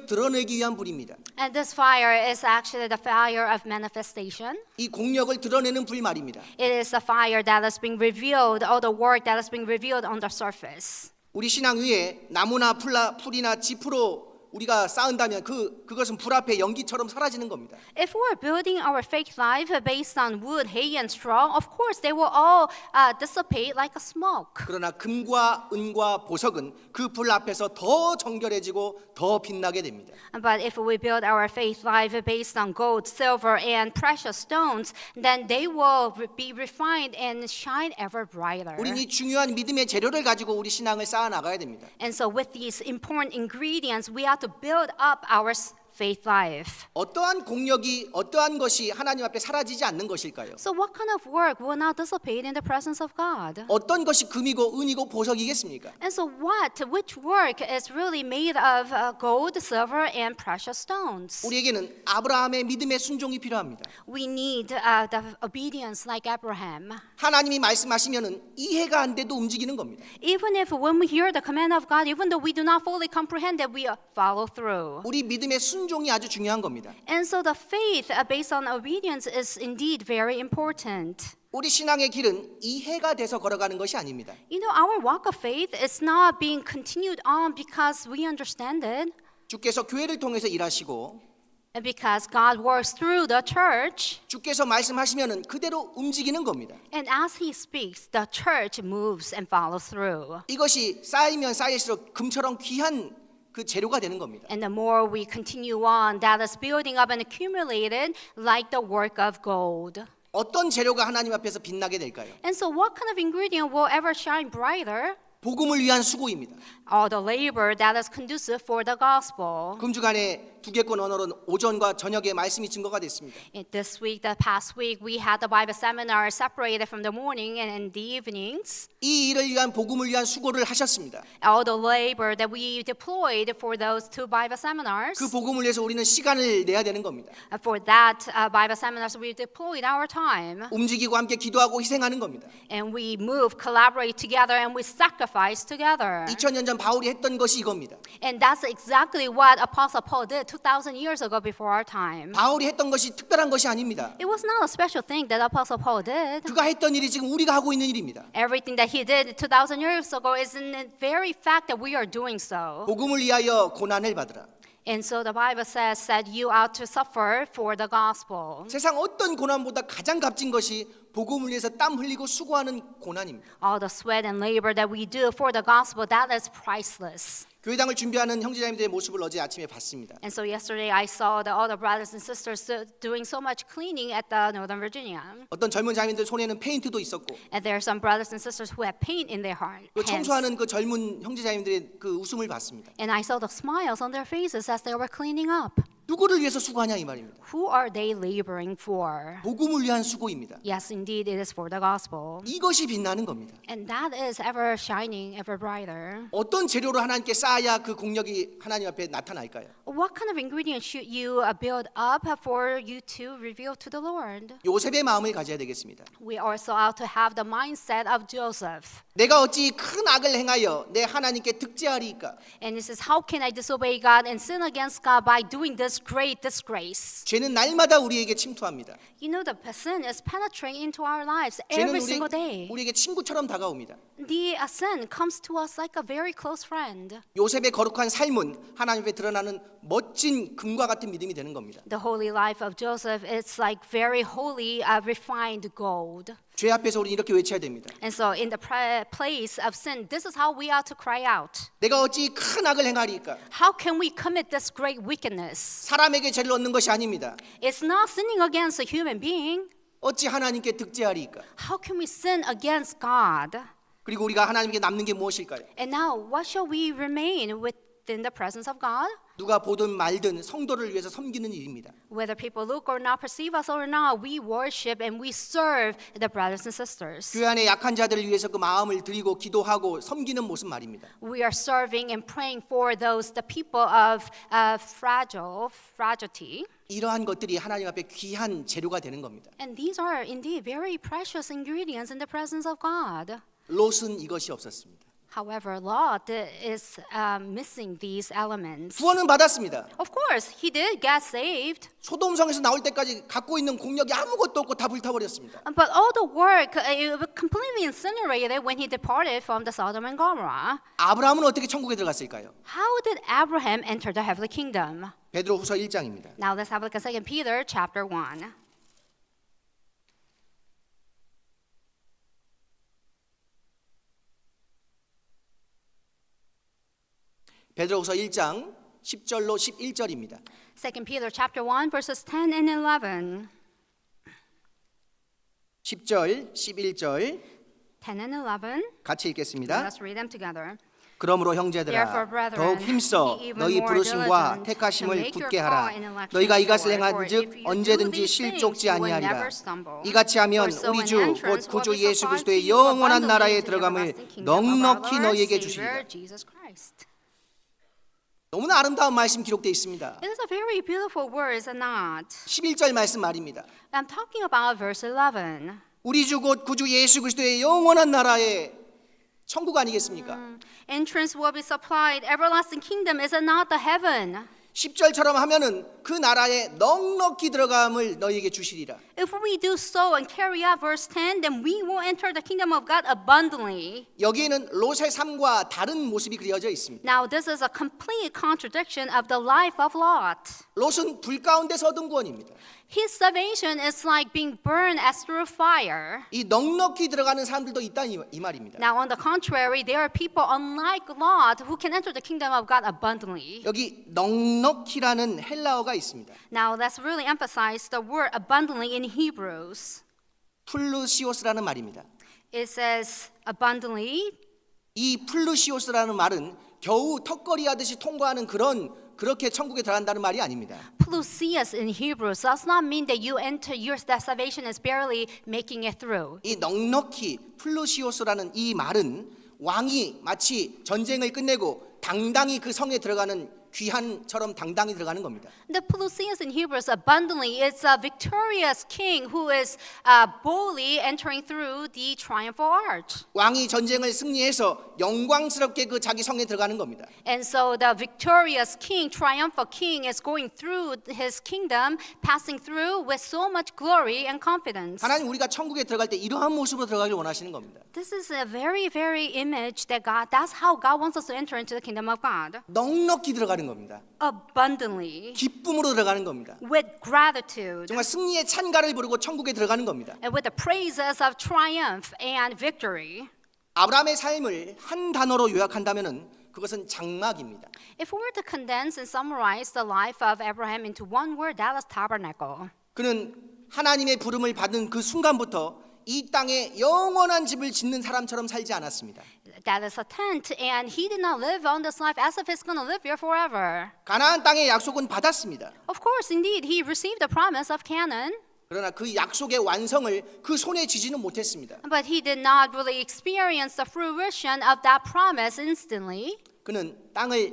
Speaker 1: 드러내기 위한 불입니다.
Speaker 2: And this fire is actually the fire of manifestation.
Speaker 1: 이 공력을 드러내는 불 말입니다.
Speaker 2: It is a fire that is being revealed, all the work that is being revealed on the surface.
Speaker 1: 우리 신앙 위에 나무나 풀이나 지프로 우리가 쌓은다면 그것은 불 앞에 연기처럼 사라지는 겁니다.
Speaker 2: If we're building our faith life based on wood, hay, and straw, of course they will all dissipate like a smoke.
Speaker 1: 그러나 금과 은과 보석은 그 불 앞에서 더 정결해지고 더 빛나게 됩니다.
Speaker 2: But if we build our faith life based on gold, silver, and precious stones, then they will be refined and shine ever brighter.
Speaker 1: 우리는 이 중요한 믿음의 재료를 가지고 우리 신앙을 쌓아 나가야 됩니다.
Speaker 2: And so with these important ingredients, we have to build up our faith life.
Speaker 1: 어떠한 공력이 어떠한 것이 하나님 앞에 사라지지 않는 것일까요?
Speaker 2: So what kind of work will not dissipate in the presence of God?
Speaker 1: 어떤 것이 금이고 은이고 보석이겠습니까?
Speaker 2: And so which work is really made of gold, silver, and precious stones?
Speaker 1: 우리에게는 아브라함의 믿음의 순종이 필요합니다.
Speaker 2: We need the obedience like Abraham.
Speaker 1: 하나님이 말씀하시면은 이해가 안 돼도 움직이는 겁니다.
Speaker 2: Even if when we hear the command of God, even though we do not fully comprehend it, we follow through.
Speaker 1: 우리 믿음의 순종이 아주 중요한 겁니다.
Speaker 2: And so the faith based on obedience is indeed very important.
Speaker 1: 우리 신앙의 길은 이해가 돼서 걸어가는 것이 아닙니다.
Speaker 2: You know, our walk of faith is not being continued on because we understand it,
Speaker 1: 주께서 교회를 통해서 일하시고
Speaker 2: and because God works through the church.
Speaker 1: 주께서 말씀하시면은 그대로 움직이는 겁니다.
Speaker 2: And as He speaks, the church moves and follows through.
Speaker 1: 이것이 쌓이면 쌓일수록 금처럼 귀한 그 재료가 되는 겁니다.
Speaker 2: And the more we continue on, that is building up and accumulated like the work of gold.
Speaker 1: 어떤 재료가 하나님 앞에서 빛나게 될까요?
Speaker 2: And so what kind of ingredient will ever shine brighter?
Speaker 1: 복음을 위한 수고입니다.
Speaker 2: All the labor that is conducive for the gospel.
Speaker 1: 금주간에 두개권 언어로는 오전과 저녁에 말씀이 증거가 됐습니다.
Speaker 2: This week, the past week, we had the Bible seminar separated from the morning and in the evenings.
Speaker 1: 이 일을 위한 복음을 위한 수고를 하셨습니다.
Speaker 2: All the labor that we deployed for those two Bible seminars.
Speaker 1: 그 복음을 위해서 우리는 시간을 내야 되는 겁니다.
Speaker 2: For that Bible seminars, we deployed our time.
Speaker 1: 움직이고 함께 기도하고 희생하는 겁니다.
Speaker 2: And we move, collaborate together, and we sacrifice together.
Speaker 1: 2000년 전 바울이 했던 것이 이겁니다.
Speaker 2: And that's exactly what Apostle Paul did 2,000 years ago before our time.
Speaker 1: 바울이 했던 것이 특별한 것이 아닙니다.
Speaker 2: It was not a special thing that Apostle Paul did.
Speaker 1: 그가 했던 일이 지금 우리가 하고 있는 일입니다.
Speaker 2: Everything that he did 2,000 years ago is in the very fact that we are doing so.
Speaker 1: 복음을 위하여 고난을 받으라.
Speaker 2: And so the Bible says that you ought to suffer for the gospel.
Speaker 1: 세상 어떤 고난보다 가장 값진 것이 복음을 위해서 땀 흘리고 수고하는 고난입니다.
Speaker 2: All the sweat and labor that we do for the gospel, that is priceless.
Speaker 1: 교회당을 준비하는 형제자매들의 모습을 어제 아침에 봤습니다.
Speaker 2: And so yesterday I saw all the brothers and sisters doing so much cleaning at the Northern Virginia.
Speaker 1: 어떤 젊은 자매들 손에는 페인트도 있었고
Speaker 2: And there are some brothers and sisters who have paint in their hands.
Speaker 1: 그 청소하는 그 젊은 형제자매들의 그 웃음을 봤습니다.
Speaker 2: And I saw the smiles on their faces as they were cleaning up.
Speaker 1: 누구를 위해서 수고하냐 이 말입니다.
Speaker 2: Who are they laboring for?
Speaker 1: 복음을 위한 수고입니다.
Speaker 2: Yes, indeed, it is for the gospel.
Speaker 1: 이것이 빛나는 겁니다.
Speaker 2: And that is ever shining, ever brighter.
Speaker 1: 어떤 재료로 하나님께 쌓아야 그 공력이 하나님 앞에 나타날까요?
Speaker 2: What kind of ingredients should you build up for you to reveal to the Lord?
Speaker 1: 요셉의 마음을 가져야 되겠습니다.
Speaker 2: We also ought to have the mindset of Joseph.
Speaker 1: 내가 어찌 큰 악을 행하여 내 하나님께 득죄하리이까?
Speaker 2: And it says, how can I disobey God and sin against God by doing this great disgrace?
Speaker 1: 죄는 날마다 우리에게 침투합니다.
Speaker 2: You know, the sin is penetrating into our lives
Speaker 1: 죄는
Speaker 2: every single day.
Speaker 1: 우리에게 친구처럼 다가옵니다.
Speaker 2: The sin comes to us like a very close friend.
Speaker 1: 요셉의 거룩한 삶은 하나님 앞에 드러나는 멋진 금과 같은 믿음이 되는 겁니다.
Speaker 2: The holy life of Joseph is like very holy, refined gold.
Speaker 1: 죄 앞에서 우리는 이렇게 외쳐야 됩니다.
Speaker 2: And so in the place of sin, this is how we ought to cry out.
Speaker 1: 내가 어찌 큰 악을 행하리이까?
Speaker 2: How can we commit this great wickedness?
Speaker 1: 사람에게 죄를 얻는 것이 아닙니다.
Speaker 2: It's not sinning against a human being.
Speaker 1: 어찌 하나님께 득죄하리이까?
Speaker 2: How can we sin against God?
Speaker 1: 그리고 우리가 하나님께 남는 게 무엇일까요?
Speaker 2: And now, what shall we remain within the presence of God?
Speaker 1: 누가 보든 말든 성도를 위해서 섬기는 일입니다.
Speaker 2: Whether people look or not, perceive us or not, we worship and we serve the brothers and sisters.
Speaker 1: 교회 안에 약한 자들을 위해서 그 마음을 드리고 기도하고 섬기는 모습 말입니다.
Speaker 2: We are serving and praying for those, the people of fragility.
Speaker 1: 이러한 것들이 하나님 앞에 귀한 재료가 되는 겁니다.
Speaker 2: And these are indeed very precious ingredients in the presence of God.
Speaker 1: 롯은 이것이 없었습니다.
Speaker 2: However, Lot is missing these elements.
Speaker 1: 구원은 받았습니다.
Speaker 2: Of course, he did get saved.
Speaker 1: 소돔성에서 나올 때까지 갖고 있는 공력이 아무것도 없고 다 불타버렸습니다.
Speaker 2: But all the work completely incinerated when he departed from the Sodom and Gomorrah.
Speaker 1: 아브라함은 어떻게 천국에 들어갔을까요?
Speaker 2: How did Abraham enter the heavenly kingdom?
Speaker 1: 베드로후서 1장입니다.
Speaker 2: Now let's have a look at 2 Peter chapter 1.
Speaker 1: 베드로후서 1장 10절로 11절입니다.
Speaker 2: 2 Peter chapter 1 verses 10 and 11.
Speaker 1: 10절, 11절
Speaker 2: 10 and 11.
Speaker 1: 같이 읽겠습니다.
Speaker 2: Let's read them together.
Speaker 1: 그러므로
Speaker 2: Therefore,
Speaker 1: 형제들아
Speaker 2: brethren,
Speaker 1: 더욱 힘써
Speaker 2: be even
Speaker 1: 너희
Speaker 2: more
Speaker 1: 부르심과
Speaker 2: diligent
Speaker 1: 택하심을
Speaker 2: to make your
Speaker 1: 굳게
Speaker 2: call
Speaker 1: 하라.
Speaker 2: and election
Speaker 1: 너희가 이것을
Speaker 2: sure, for
Speaker 1: 행한즉
Speaker 2: if you do
Speaker 1: 언제든지
Speaker 2: these
Speaker 1: 실족지
Speaker 2: things, you will
Speaker 1: 아니하리라.
Speaker 2: never stumble.
Speaker 1: 이같이 하면
Speaker 2: For so
Speaker 1: 우리
Speaker 2: an
Speaker 1: 주
Speaker 2: entrance
Speaker 1: 곧 구주
Speaker 2: will be
Speaker 1: 예수
Speaker 2: supplied
Speaker 1: 그리스도의
Speaker 2: to you
Speaker 1: 영원한
Speaker 2: abundantly
Speaker 1: 나라에
Speaker 2: into the
Speaker 1: 들어감을
Speaker 2: everlasting kingdom of our
Speaker 1: 넉넉히
Speaker 2: Lord
Speaker 1: 너희에게
Speaker 2: Savior,
Speaker 1: 주시리라.
Speaker 2: Jesus Christ.
Speaker 1: 너무나 아름다운 말씀 기록되어 있습니다.
Speaker 2: It is a very beautiful word, is it not?
Speaker 1: 11절 말씀 말입니다.
Speaker 2: I'm talking about verse 11.
Speaker 1: 우리 주 곧 구주 예수 그리스도의 영원한 나라에 천국 아니겠습니까?
Speaker 2: Entrance will be supplied. Everlasting kingdom, is it not the heaven?
Speaker 1: 10절처럼 하면은 그 나라에 넉넉히 들어감을 너희에게 주시리라.
Speaker 2: If we do so and carry out verse 10, then we will enter the kingdom of God abundantly.
Speaker 1: 여기에는 롯의 삶과 다른 모습이 그려져 있습니다.
Speaker 2: Now, this is a complete contradiction of the life of Lot.
Speaker 1: 롯은 불 가운데서 얻은 구원입니다.
Speaker 2: His salvation is like being burned as through fire.
Speaker 1: 이 넉넉히 들어가는 사람들도 있다 이 말입니다.
Speaker 2: Now, on the contrary, there are people unlike Lot who can enter the kingdom of God abundantly.
Speaker 1: 여기 넉넉히라는 헬라어가 있습니다.
Speaker 2: Now, let's really emphasize the word abundantly in Hebrews.
Speaker 1: 플루시오스라는 말입니다.
Speaker 2: It says abundantly.
Speaker 1: 이 플루시오스라는 말은 겨우 턱걸이 하듯이 통과하는 그렇게 천국에 들어간다는 말이 아닙니다.
Speaker 2: Plusias in Hebrews does not mean that you enter that salvation is barely making it through.
Speaker 1: 이 넉넉히 플루시오스라는 이 말은 왕이 마치 전쟁을 끝내고 당당히 그 성에 들어가는 귀한처럼 당당히 들어가는 겁니다.
Speaker 2: The Plusias in Hebrews abundantly is a victorious king who is boldly entering through the triumphal arch.
Speaker 1: 왕이 전쟁을 승리해서 영광스럽게 그 자기 성에 들어가는 겁니다.
Speaker 2: And so the victorious king, triumphal king is going through his kingdom, passing through with so much glory and confidence.
Speaker 1: 하나님 우리가 천국에 들어갈 때 이러한 모습으로 들어가길 원하시는 겁니다.
Speaker 2: This is a very, very image that that's how God wants us to enter into the kingdom of God.
Speaker 1: 넉넉히 들어가는 들어가는 겁니다.
Speaker 2: abundantly,
Speaker 1: 기쁨으로 들어가는 겁니다.
Speaker 2: with gratitude,
Speaker 1: 정말 승리의 찬가를 부르고 천국에 들어가는 겁니다.
Speaker 2: and with the praises of triumph and victory.
Speaker 1: 아브라함의 삶을 한 단어로 요약한다면은 그것은 장막입니다.
Speaker 2: If we were to condense and summarize the life of Abraham into one word, that was tabernacle.
Speaker 1: 그는 하나님의 부름을 받은 그 순간부터 이 땅에 영원한 집을 짓는 사람처럼 살지 않았습니다.
Speaker 2: That is a tent, and he did not live on this life as if he's going to live here forever.
Speaker 1: 가나안 땅의 약속은 받았습니다.
Speaker 2: Of course, indeed, he received the promise of Canaan,
Speaker 1: 그러나 그 약속의 완성을 그 손에 쥐지는 못했습니다.
Speaker 2: but he did not really experience the fruition of that promise instantly.
Speaker 1: 그는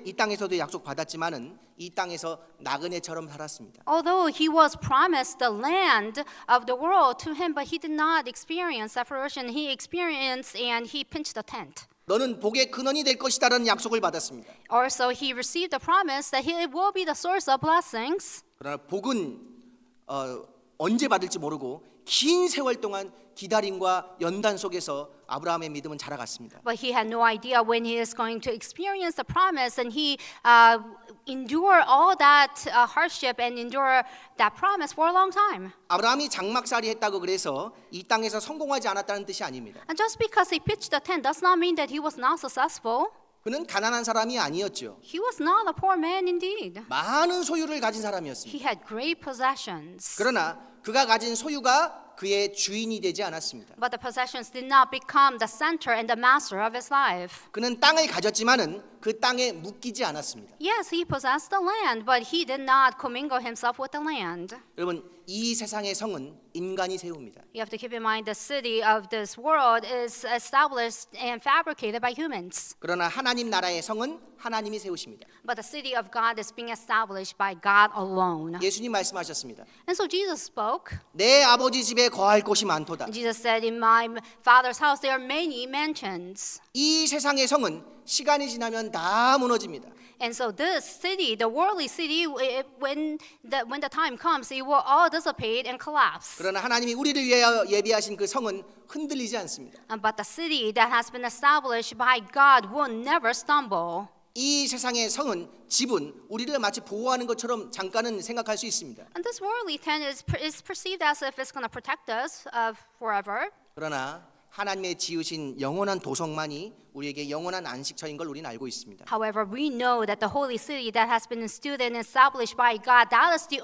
Speaker 1: 이 땅에서도 약속 받았지만은 이 땅에서 나그네처럼 살았습니다.
Speaker 2: Although he was promised the land of the world to him, but he did not experience that fruition. He experienced and he pinched the tent.
Speaker 1: 너는 복의 근원이 될 것이다라는 약속을 받았습니다.
Speaker 2: Also, he received the promise that he will be the source of blessings.
Speaker 1: 그러나 복은 언제 받을지 모르고 긴 세월 동안 기다림과 연단 속에서 아브라함의 믿음은 자라갔습니다.
Speaker 2: But he had no idea when he is going to experience the promise, and he endured all that hardship and endured that promise for a long time.
Speaker 1: 아브라함이 장막살이 했다고 그래서 이 땅에서 성공하지 않았다는 뜻이 아닙니다.
Speaker 2: And just because he pitched the tent does not mean that he was not successful.
Speaker 1: 그는 가난한 사람이 아니었죠.
Speaker 2: He was not a poor man indeed.
Speaker 1: 많은 소유를 가진 사람이었습니다.
Speaker 2: He had great possessions.
Speaker 1: 그러나 그가 가진 소유가 그의 주인이 되지 않았습니다.
Speaker 2: But the possessions did not become the center and the master of his life.
Speaker 1: 그는 땅을 가졌지만은 그 땅에 묶이지 않았습니다.
Speaker 2: Yes, he possessed the land, but he did not commingle himself with the land.
Speaker 1: 여러분, 이 세상의 성은 인간이 세웁니다.
Speaker 2: You have to keep in mind the city of this world is established and fabricated by humans.
Speaker 1: 그러나 하나님 나라의 성은 하나님이 세우십니다.
Speaker 2: But the city of God is being established by God alone.
Speaker 1: 예수님 말씀하셨습니다.
Speaker 2: And so Jesus spoke.
Speaker 1: 내 아버지 집에 거할 곳이 많도다.
Speaker 2: Jesus said, in my Father's house there are many mansions.
Speaker 1: 이 세상의 성은 시간이 지나면 다 무너집니다.
Speaker 2: And so this city, the worldly city, when the time comes, it will all dissipate and collapse.
Speaker 1: 그러나 하나님이 우리를 위하여 예비하신 그 성은 흔들리지 않습니다.
Speaker 2: But the city that has been established by God will never stumble.
Speaker 1: 이 세상의 성은 집은 우리를 마치 보호하는 것처럼 잠깐은 생각할 수 있습니다.
Speaker 2: And this worldly tent is perceived as if it's going to protect us forever.
Speaker 1: 그러나 하나님의 지으신 영원한 도성만이 우리에게 영원한 안식처인 걸 우리는 알고 있습니다.
Speaker 2: However, we know that the holy city that has been instituted and established by God, that is the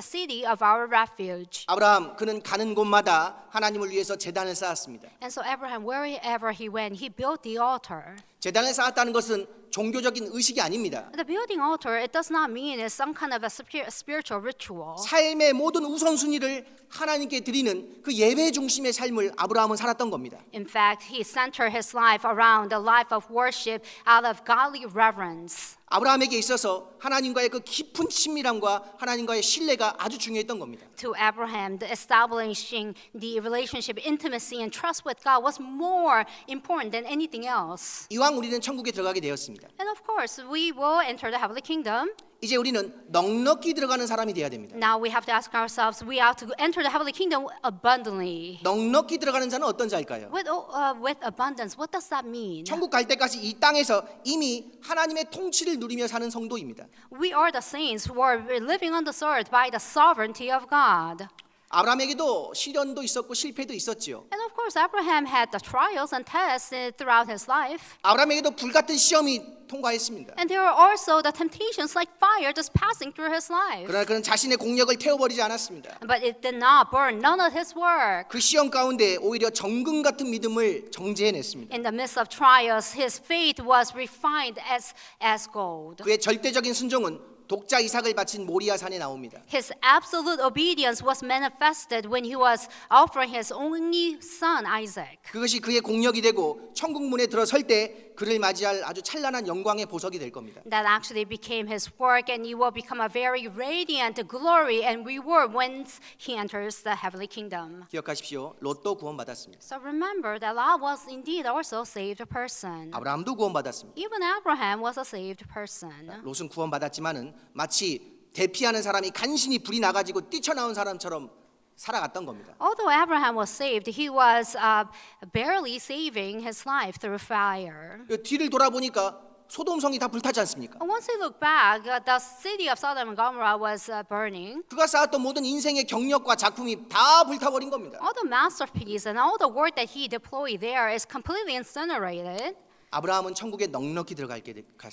Speaker 2: city of our refuge.
Speaker 1: 아브라함 그는 가는 곳마다 하나님을 위해서 제단을 쌓았습니다.
Speaker 2: And so Abraham, wherever he went, he built the altar.
Speaker 1: 제단을 쌓았다는 것은 종교적인 의식이 아닙니다.
Speaker 2: The building altar, it does not mean it's some kind of a spiritual ritual.
Speaker 1: 삶의 모든 우선순위를 하나님께 드리는 그 예배 중심의 삶을 아브라함은 살았던 겁니다.
Speaker 2: In fact, he centered his life around the life of worship out of godly reverence.
Speaker 1: 아브라함에게 있어서 하나님과의 그 깊은 친밀함과 하나님과의 신뢰가 아주 중요했던 겁니다.
Speaker 2: To Abraham, the establishing the relationship, intimacy, and trust with God was more important than anything else.
Speaker 1: 이왕 우리는 천국에 들어가게 되었습니다.
Speaker 2: And of course, we will enter the heavenly kingdom.
Speaker 1: 이제 우리는 넉넉히 들어가는 사람이 돼야 됩니다.
Speaker 2: Now we have to ask ourselves, we have to enter the heavenly kingdom abundantly.
Speaker 1: 넉넉히 들어가는 자는 어떤 자일까요?
Speaker 2: With abundance, what does that mean?
Speaker 1: 천국 갈 때까지 이 땅에서 이미 하나님의 통치를 누리며 사는 성도입니다.
Speaker 2: We are the saints who are living on this earth by the sovereignty of God.
Speaker 1: 아브라함에게도 시련도 있었고 실패도 있었지요.
Speaker 2: And of course, Abraham had the trials and tests throughout his life.
Speaker 1: 아브라함에게도 불같은 시험이 통과했습니다.
Speaker 2: And there are also the temptations like fire just passing through his life.
Speaker 1: 그러나 그는 자신의 공력을 태워버리지 않았습니다.
Speaker 2: But it did not burn none of his work.
Speaker 1: 그 시험 가운데 오히려 정금 같은 믿음을 정제해냈습니다.
Speaker 2: In the midst of trials, his faith was refined as gold.
Speaker 1: 그의 절대적인 순종은 독자 이삭을 바친 모리아 산에 나옵니다.
Speaker 2: His absolute obedience was manifested when he was offering his only son Isaac.
Speaker 1: 그것이 그의 공력이 되고 천국 문에 들어설 때 그를 맞이할 아주 찬란한 영광의 보석이 될 겁니다.
Speaker 2: That actually became his work, and he will become a very radiant glory and reward once he enters the heavenly kingdom.
Speaker 1: 기억하십시오. 롯도 구원받았습니다.
Speaker 2: So remember that Lot was indeed also a saved person.
Speaker 1: 아브라함도 구원받았습니다.
Speaker 2: Even Abraham was a saved person.
Speaker 1: 롯은 구원받았지만은 마치 대피하는 사람이 간신히 불이 나가지고 뛰쳐나온 사람처럼 살아갔던 겁니다.
Speaker 2: Although Abraham was saved, he was barely saving his life through fire.
Speaker 1: 뒤를 돌아보니까 소돔성이 다 불타지 않습니까?
Speaker 2: Once they look back, the city of Sodom and Gomorrah was burning.
Speaker 1: 그가 쌓았던 모든 인생의 경력과 작품이 다 불타버린 겁니다.
Speaker 2: All the masterpiece and all the work that he deployed there is completely incinerated.
Speaker 1: 아브라함은 천국에 넉넉히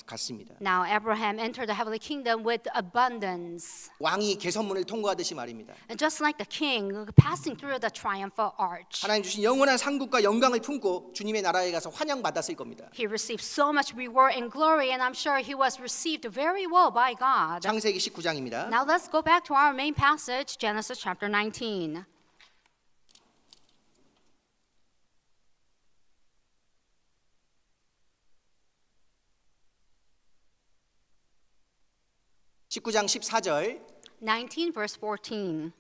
Speaker 1: 갔습니다.
Speaker 2: Now Abraham entered the heavenly kingdom with abundance.
Speaker 1: 왕이 개선문을 통과하듯이 말입니다.
Speaker 2: And just like the king passing through the triumphal arch.
Speaker 1: 하나님 주신 영원한 상급과 영광을 품고 주님의 나라에 가서 환영받았을 겁니다.
Speaker 2: He received so much reward and glory, and I'm sure he was received very well by God.
Speaker 1: 창세기 19장입니다.
Speaker 2: Now let's go back to our main passage, Genesis chapter 19.
Speaker 1: (19장 14절)
Speaker 2: 19 verse 14.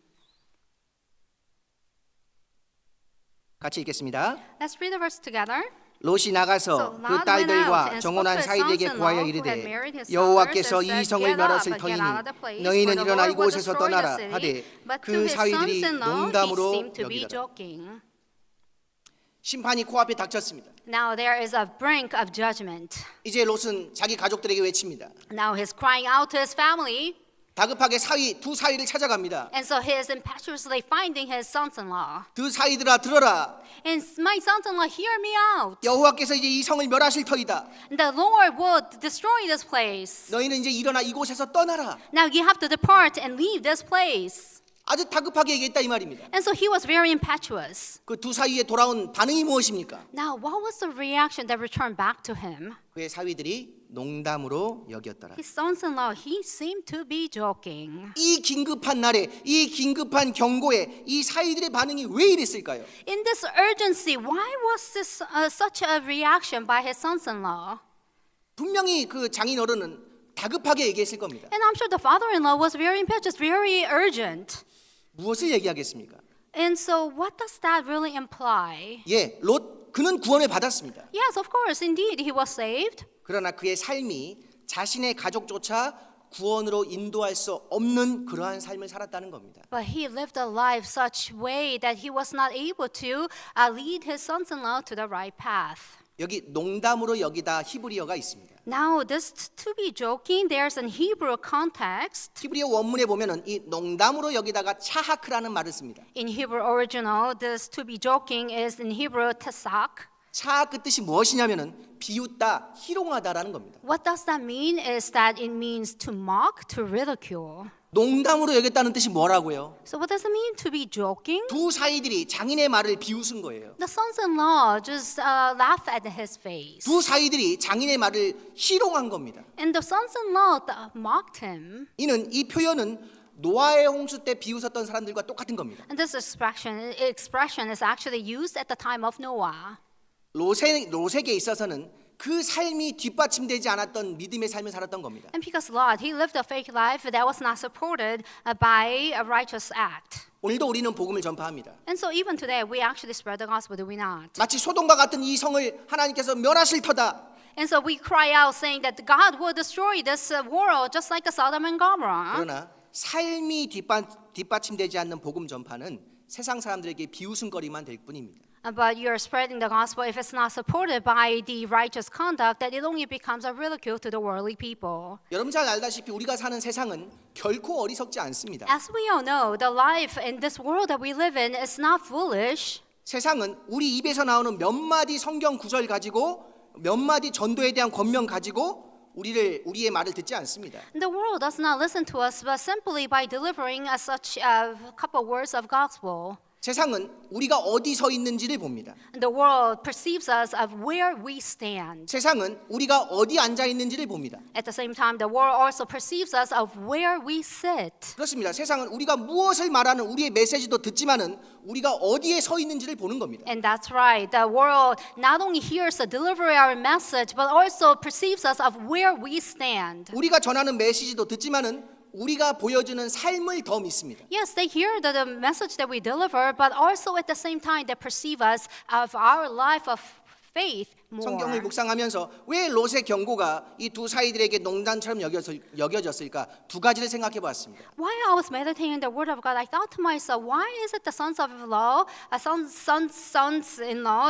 Speaker 1: 같이 읽겠습니다.
Speaker 2: Let's read the verse together.
Speaker 1: 롯이 나가서 그 딸들과 정혼한 사이들에게 구하여 이르되 여호와께서 이 성을 멸하실 터이니 너희는 일어나 이곳에서 떠나라 하되 그 사이들이 농담으로 여기더라. 심판이 코앞에 닥쳤습니다.
Speaker 2: Now there is a brink of judgment.
Speaker 1: 이제 롯은 자기 가족들에게 외칩니다.
Speaker 2: Now he's crying out to his family.
Speaker 1: 다급하게 두 사위를 찾아갑니다.
Speaker 2: And so he is impetuously finding his sons-in-law.
Speaker 1: 두 사위들아 들어라.
Speaker 2: And my sons-in-law, hear me out.
Speaker 1: 여호와께서 이제 이 성을 멸하실 터이다.
Speaker 2: The Lord will destroy this place.
Speaker 1: 너희는 이제 일어나 이곳에서 떠나라.
Speaker 2: Now you have to depart and leave this place.
Speaker 1: 아주 다급하게 얘기했다 이 말입니다.
Speaker 2: And so he was very impetuous.
Speaker 1: 그 두 사위에 돌아온 반응이 무엇입니까?
Speaker 2: Now what was the reaction that returned back to him?
Speaker 1: 그의 사위들이 농담으로 여겼더라.
Speaker 2: His sons-in-law, he seemed to be joking.
Speaker 1: 이 긴급한 날에 이 긴급한 경고에 이 사위들의 반응이 왜 이랬을까요?
Speaker 2: In this urgency, why was this such a reaction by his sons-in-law?
Speaker 1: 분명히 그 장인어른은 다급하게 얘기했을 겁니다.
Speaker 2: And I'm sure the father-in-law was very impetuous, very urgent.
Speaker 1: 무엇을 얘기하겠습니까?
Speaker 2: And so what does that really imply?
Speaker 1: 예, 롯 그는 구원을 받았습니다.
Speaker 2: Yes, of course, indeed, he was saved.
Speaker 1: 그러나 그의 삶이 자신의 가족조차 구원으로 인도할 수 없는 그러한 삶을 살았다는 겁니다.
Speaker 2: But he lived a life such way that he was not able to lead his sons-in-law to the right path.
Speaker 1: 여기 농담으로 여기다 히브리어가 있습니다.
Speaker 2: Now, this to be joking, there's an Hebrew context.
Speaker 1: 히브리어 원문에 보면은 이 농담으로 여기다가 차하크라는 말을 씁니다.
Speaker 2: In Hebrew original, this to be joking is in Hebrew tasak.
Speaker 1: 차하크 뜻이 무엇이냐면은 비웃다, 희롱하다라는 겁니다.
Speaker 2: What does that mean? Is that it means to mock, to ridicule.
Speaker 1: 농담으로 여겼다는 뜻이 뭐라고요?
Speaker 2: So what does it mean to be joking?
Speaker 1: 두 사위들이 장인의 말을 비웃은 거예요.
Speaker 2: The sons-in-law just laughed at his face.
Speaker 1: 두 사위들이 장인의 말을 희롱한 겁니다.
Speaker 2: And the sons-in-law mocked him.
Speaker 1: 이 표현은 노아의 홍수 때 비웃었던 사람들과 똑같은 겁니다.
Speaker 2: And this expression is actually used at the time of Noah.
Speaker 1: 롯에게 있어서는 그 삶이 뒷받침되지 않았던 믿음의 삶을 살았던 겁니다.
Speaker 2: And because Lot, he lived a fake life that was not supported by a righteous act.
Speaker 1: 오늘도 우리는 복음을 전파합니다.
Speaker 2: And so even today, we actually spread the gospel, do we not?
Speaker 1: 마치 소돔과 같은 이 성을 하나님께서 멸하실 터다.
Speaker 2: And so we cry out saying that God will destroy this world just like the Sodom and Gomorrah.
Speaker 1: 그러나 삶이 뒷받침되지 않는 복음 전파는 세상 사람들에게 비웃음거리만 될 뿐입니다.
Speaker 2: But you're spreading the gospel if it's not supported by the righteous conduct, that it only becomes a ridicule to the worldly people.
Speaker 1: 여러분 잘 알다시피 우리가 사는 세상은 결코 어리석지 않습니다.
Speaker 2: As we all know, the life in this world that we live in is not foolish.
Speaker 1: 세상은 우리 입에서 나오는 몇 마디 성경 구절 가지고 몇 마디 전도에 대한 권면 가지고 우리의 말을 듣지 않습니다.
Speaker 2: The world does not listen to us, but simply by delivering such a couple words of gospel.
Speaker 1: 세상은 우리가 어디 서 있는지를 봅니다.
Speaker 2: The world perceives us of where we stand.
Speaker 1: 세상은 우리가 어디 앉아 있는지를 봅니다.
Speaker 2: At the same time, the world also perceives us of where we sit.
Speaker 1: 그렇습니다. 세상은 우리가 무엇을 말하는 우리의 메시지도 듣지만은 우리가 어디에 서 있는지를 보는 겁니다.
Speaker 2: And that's right. The world not only hears the delivery of our message, but also perceives us of where we stand.
Speaker 1: 우리가 전하는 메시지도 듣지만은 우리가 보여주는 삶을 더 믿습니다.
Speaker 2: Yes, they hear the message that we deliver, but also at the same time they perceive us of our life of faith
Speaker 1: 성경을
Speaker 2: more.
Speaker 1: 묵상하면서 왜 롯의 경고가 이 두 사이들에게 농단처럼 여겨졌을까? 두 가지를 생각해 보았습니다.
Speaker 2: While I was meditating the word of God, I thought to myself, why is it the sons-in-law,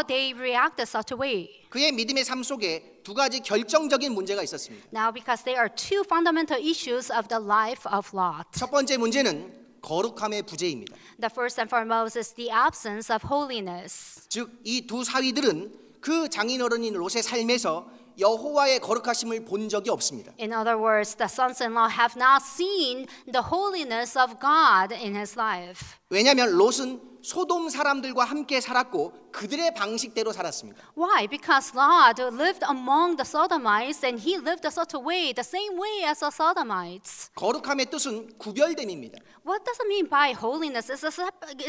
Speaker 2: they reacted such a way?
Speaker 1: 그의 믿음의 삶 속에 두 가지 결정적인 문제가 있었습니다.
Speaker 2: Now, because there are two fundamental issues of the life of Lot.
Speaker 1: 첫 번째 문제는 거룩함의 부재입니다.
Speaker 2: The first and foremost is the absence of holiness.
Speaker 1: 즉 이 두 사위들은 그 장인어른인 롯의 삶에서 여호와의 거룩하심을 본 적이 없습니다.
Speaker 2: In other words, the sons-in-law have not seen the holiness of God in his life.
Speaker 1: 왜냐하면 롯은 소돔 사람들과 함께 살았고 그들의 방식대로 살았습니다.
Speaker 2: Why? Because Lot lived among the Sodomites and he lived such a way, the same way as the Sodomites.
Speaker 1: 거룩함의 뜻은 구별됨입니다.
Speaker 2: What does it mean by holiness? It's